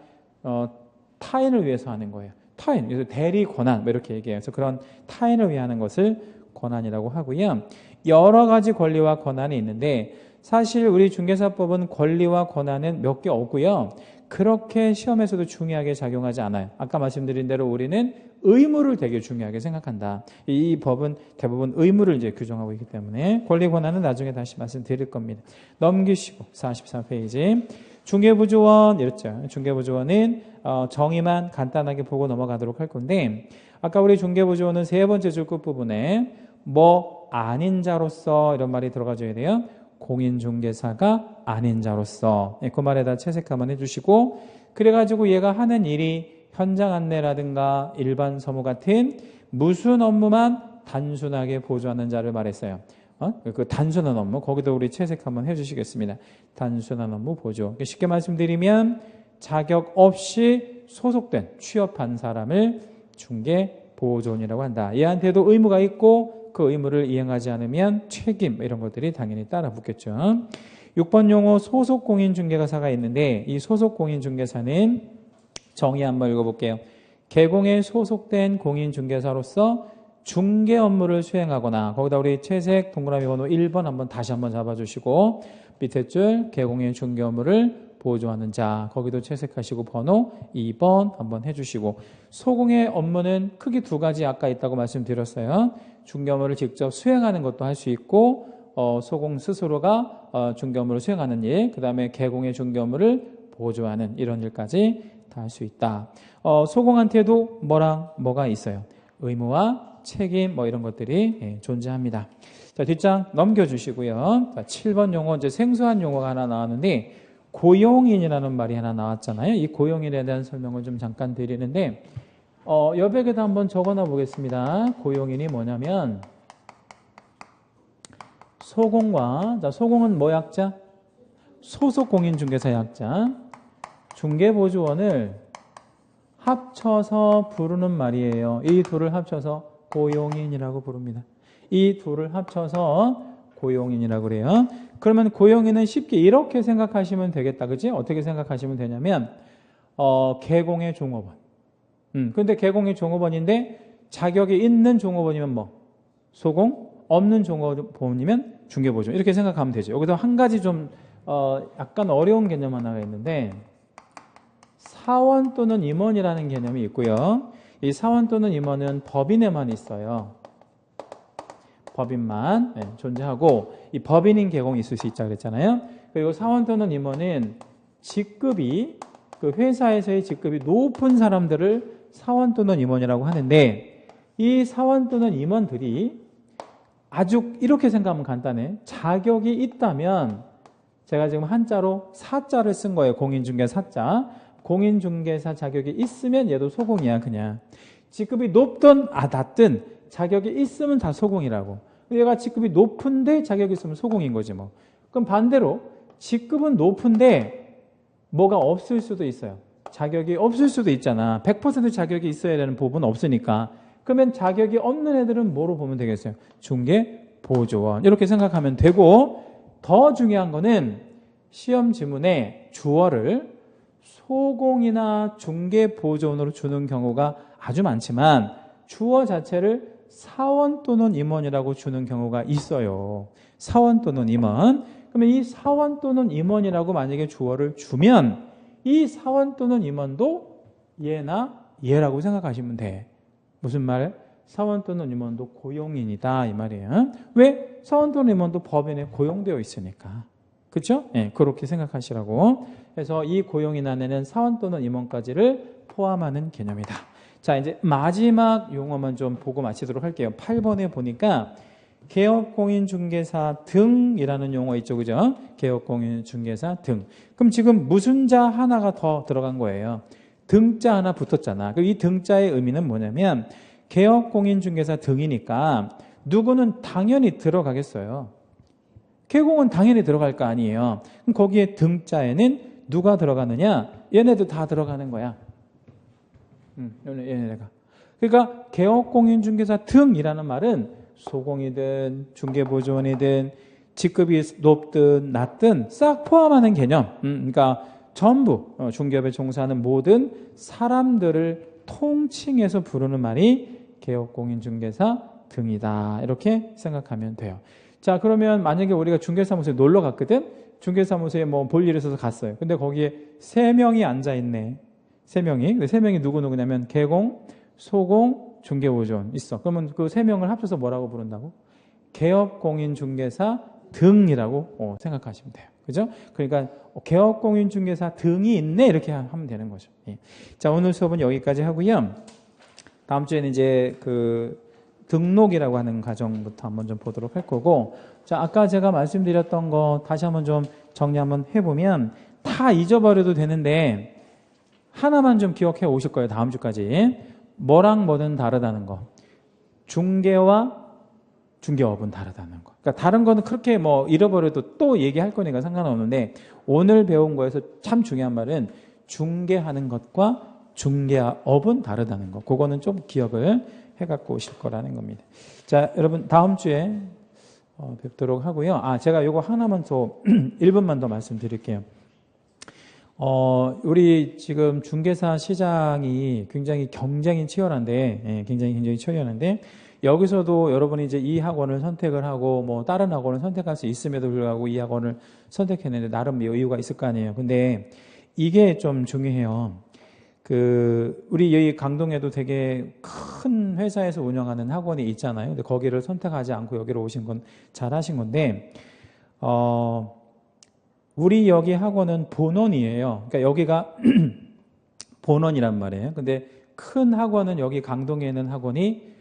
타인을 위해서 하는 거예요. 타인, 그래서 대리 권한 뭐 이렇게 얘기해요. 그래서 그런 타인을 위하는 것을 권한이라고 하고요. 여러 가지 권리와 권한이 있는데 사실 우리 중개사법은 권리와 권한은 몇 개 없고요. 그렇게 시험에서도 중요하게 작용하지 않아요. 아까 말씀드린 대로 우리는 의무를 되게 중요하게 생각한다. 이 법은 대부분 의무를 이제 규정하고 있기 때문에 권리 권한은 나중에 다시 말씀드릴 겁니다. 넘기시고 44페이지. 중개부조원 이랬죠. 중개부조원은 정의만 간단하게 보고 넘어가도록 할 건데 아까 우리 중개부조원은 세 번째 줄 끝부분에 뭐 아닌 자로서 이런 말이 들어가줘야 돼요. 공인중개사가 아닌 자로서 그 말에다 채색 한번 해주시고 그래가지고 얘가 하는 일이 현장 안내라든가 일반 서무 같은 무슨 업무만 단순하게 보조하는 자를 말했어요. 그 단순한 업무 거기도 우리 채색 한번 해주시겠습니다. 단순한 업무 보조. 쉽게 말씀드리면 자격 없이 소속된 취업한 사람을 중개보조원이라고 한다. 얘한테도 의무가 있고 그 의무를 이행하지 않으면 책임 이런 것들이 당연히 따라 붙겠죠. 6번 용어 소속공인중개사가 있는데 이 소속공인중개사는 정의 한번 읽어볼게요. 개공에 소속된 공인중개사로서 중개 업무를 수행하거나 거기다 우리 채색 동그라미 번호 1번 한번 다시 한번 잡아주시고 밑에 줄 개공의 중개 업무를 보조하는 자 거기도 채색하시고 번호 2번 한번 해주시고 소공의 업무는 크게 두 가지 아까 있다고 말씀드렸어요. 중개 업무를 직접 수행하는 것도 할 수 있고 소공 스스로가 중개 업무를 수행하는 일 그 다음에 개공의 중개 업무를 보조하는 이런 일까지 다 할 수 있다. 소공한테도 뭐랑 뭐가 있어요. 의무와 책임 뭐 이런 것들이 존재합니다. 자, 뒷장 넘겨주시고요. 자, 7번 용어 이제 생소한 용어가 하나 나왔는데 고용인이라는 말이 하나 나왔잖아요. 이 고용인에 대한 설명을 좀 잠깐 드리는데 여백에다 한번 적어놔 보겠습니다. 고용인이 뭐냐면 소공과 자, 소공은 뭐 약자? 소속공인중개사 약자. 중개보조원을 합쳐서 부르는 말이에요. 이 둘을 합쳐서 고용인이라고 부릅니다. 이 둘을 합쳐서 고용인이라고 그래요. 그러면 고용인은 쉽게 이렇게 생각하시면 되겠다. 그치? 어떻게 생각하시면 되냐면 개공의 종업원. 근데 개공의 종업원인데 자격이 있는 종업원이면 뭐? 소공? 없는 종업원이면 중개보조. 이렇게 생각하면 되죠. 여기서 한 가지 좀 약간 어려운 개념 하나가 있는데 사원 또는 임원이라는 개념이 있고요. 이 사원 또는 임원은 법인에만 있어요. 법인만 존재하고 이 법인인 개공이 있을 수 있자 그랬잖아요. 그리고 사원 또는 임원은 직급이 그 회사에서의 직급이 높은 사람들을 사원 또는 임원이라고 하는데 이 사원 또는 임원들이 아주 이렇게 생각하면 간단해. 자격이 있다면 제가 지금 한자로 사자를 쓴 거예요. 공인중개사 사자. 공인중개사 자격이 있으면 얘도 소공이야 그냥. 직급이 높든 낮든 자격이 있으면 다 소공이라고. 얘가 직급이 높은데 자격이 있으면 소공인 거지 뭐. 그럼 반대로 직급은 높은데 뭐가 없을 수도 있어요. 자격이 없을 수도 있잖아. 100% 자격이 있어야 되는 부분은 없으니까. 그러면 자격이 없는 애들은 뭐로 보면 되겠어요? 중개보조원 이렇게 생각하면 되고 더 중요한 거는 시험 지문에 주어를 소공이나 중개보조원으로 주는 경우가 아주 많지만 주어 자체를 사원 또는 임원이라고 주는 경우가 있어요. 사원 또는 임원. 그러면 이 사원 또는 임원이라고 만약에 주어를 주면 이 사원 또는 임원도 얘나 얘라고 생각하시면 돼. 무슨 말? 사원 또는 임원도 고용인이다 이 말이에요. 왜? 사원 또는 임원도 법인에 고용되어 있으니까. 그렇죠? 네, 그렇게 생각하시라고. 그래서 이 고용인 안에는 사원 또는 임원까지를 포함하는 개념이다. 자, 이제 마지막 용어만 좀 보고 마치도록 할게요. 8번에 보니까 개업공인중개사 등이라는 용어 있죠. 그죠? 개업공인중개사 등. 그럼 지금 무슨 자 하나가 더 들어간 거예요. 등자 하나 붙었잖아. 이 등자의 의미는 뭐냐면 개업공인중개사 등이니까 누구는 당연히 들어가겠어요. 개공은 당연히 들어갈 거 아니에요. 그럼 거기에 등자에는 누가 들어가느냐? 얘네도 다 들어가는 거야. 얘네가. 그러니까 개업공인중개사 등이라는 말은 소공이든 중개보조원이든 직급이 높든 낮든 싹 포함하는 개념. 그러니까 전부 중개업에 종사하는 모든 사람들을 통칭해서 부르는 말이 개업공인중개사 등이다. 이렇게 생각하면 돼요. 자, 그러면 만약에 우리가 중개사무소에 놀러 갔거든? 중개사무소에 뭐 볼 일이 있어서 갔어요. 근데 거기에 3명이 앉아있네. 3명이. 근데 3명이 누구냐면 개공, 소공, 중개보조원 있어. 그러면 그 3명을 합쳐서 뭐라고 부른다고? 개업공인중개사 등이라고 생각하시면 돼요. 그죠? 그러니까 개업공인중개사 등이 있네 이렇게 하면 되는 거죠. 예. 자, 오늘 수업은 여기까지 하고요. 다음 주에는 이제 그 등록이라고 하는 과정부터 한번 좀 보도록 할 거고, 자, 아까 제가 말씀드렸던 거 다시 한번 좀 정리 한번 해보면 다 잊어버려도 되는데 하나만 좀 기억해 오실 거예요. 다음 주까지. 뭐랑 뭐든 다르다는 거. 중개와 중개업은 다르다는 거. 그러니까 다른 거는 그렇게 뭐 잃어버려도 또 얘기할 거니까 상관없는데 오늘 배운 거에서 참 중요한 말은 중개하는 것과 중개업은 다르다는 거. 그거는 좀 기억을 해갖고 오실 거라는 겁니다. 자, 여러분 다음 주에 뵙도록 하고요. 제가 요거 하나만 더 1분만 더 말씀드릴게요. 우리 지금 중개사 시장이 굉장히 경쟁이 치열한데, 굉장히 치열한데, 여기서도 여러분이 이제 이 학원을 선택을 하고, 뭐, 다른 학원을 선택할 수 있음에도 불구하고 이 학원을 선택했는데, 나름 이유가 있을 거 아니에요. 근데 이게 좀 중요해요. 우리 여기 강동에도 되게 큰 회사에서 운영하는 학원이 있잖아요. 근데 거기를 선택하지 않고 여기로 오신 건 잘하신 건데, 우리 여기 학원은 본원이에요. 그러니까 여기가 본원이란 말이에요. 근데 큰 학원은 여기 강동에 있는 학원이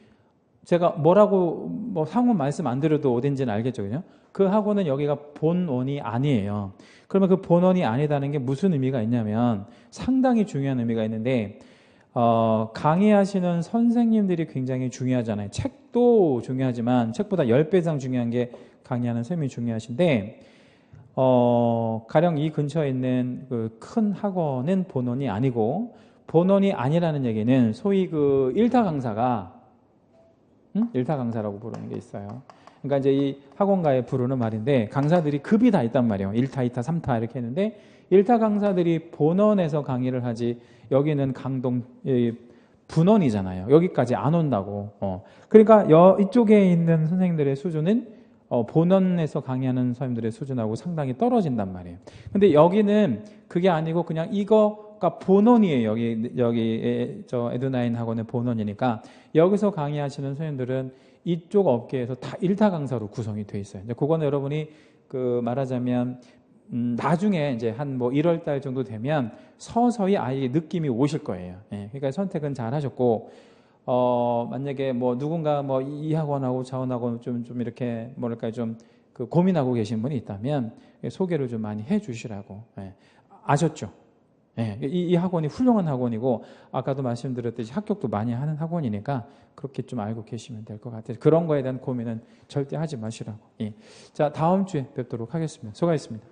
제가 뭐라고 뭐 상호 말씀 안 드려도 어딘지는 알겠죠, 그죠? 그 학원은 여기가 본원이 아니에요. 그러면 그 본원이 아니다는 게 무슨 의미가 있냐면 상당히 중요한 의미가 있는데 강의하시는 선생님들이 굉장히 중요하잖아요. 책도 중요하지만 책보다 10배 이상 중요한 게 강의하는 선생님이 중요하신데 가령 이 근처에 있는 그 큰 학원은 본원이 아니고 본원이 아니라는 얘기는 소위 그 일타 강사가 일타 강사라고 부르는 게 있어요. 그러니까 이제 이 학원가에 부르는 말인데 강사들이 급이 다 있단 말이에요. 1타, 2타, 3타 이렇게 했는데 1타 강사들이 본원에서 강의를 하지 여기는 강동 분원이잖아요. 여기까지 안 온다고. 그러니까 이쪽에 있는 선생님들의 수준은 본원에서 강의하는 선생님들의 수준하고 상당히 떨어진단 말이에요. 근데 여기는 그게 아니고 그냥 이거가 본원이에요. 여기 저 에듀나인 학원의 본원이니까 여기서 강의하시는 선생님들은 이쪽 업계에서 다 일타 강사로 구성이 돼 있어요. 이제 그거는 여러분이 말하자면 나중에 이제 한 뭐 1월 달 정도 되면 서서히 아예 느낌이 오실 거예요. 예, 그러니까 선택은 잘 하셨고 만약에 뭐 누군가 뭐 이 학원하고 저 학원하고 좀 이렇게 뭐랄까요 좀 고민하고 계신 분이 있다면 소개를 좀 많이 해 주시라고. 예, 아셨죠? 예, 이 학원이 훌륭한 학원이고 아까도 말씀드렸듯이 합격도 많이 하는 학원이니까 그렇게 좀 알고 계시면 될 것 같아요. 그런 거에 대한 고민은 절대 하지 마시라고. 예. 자, 다음 주에 뵙도록 하겠습니다. 수고하셨습니다.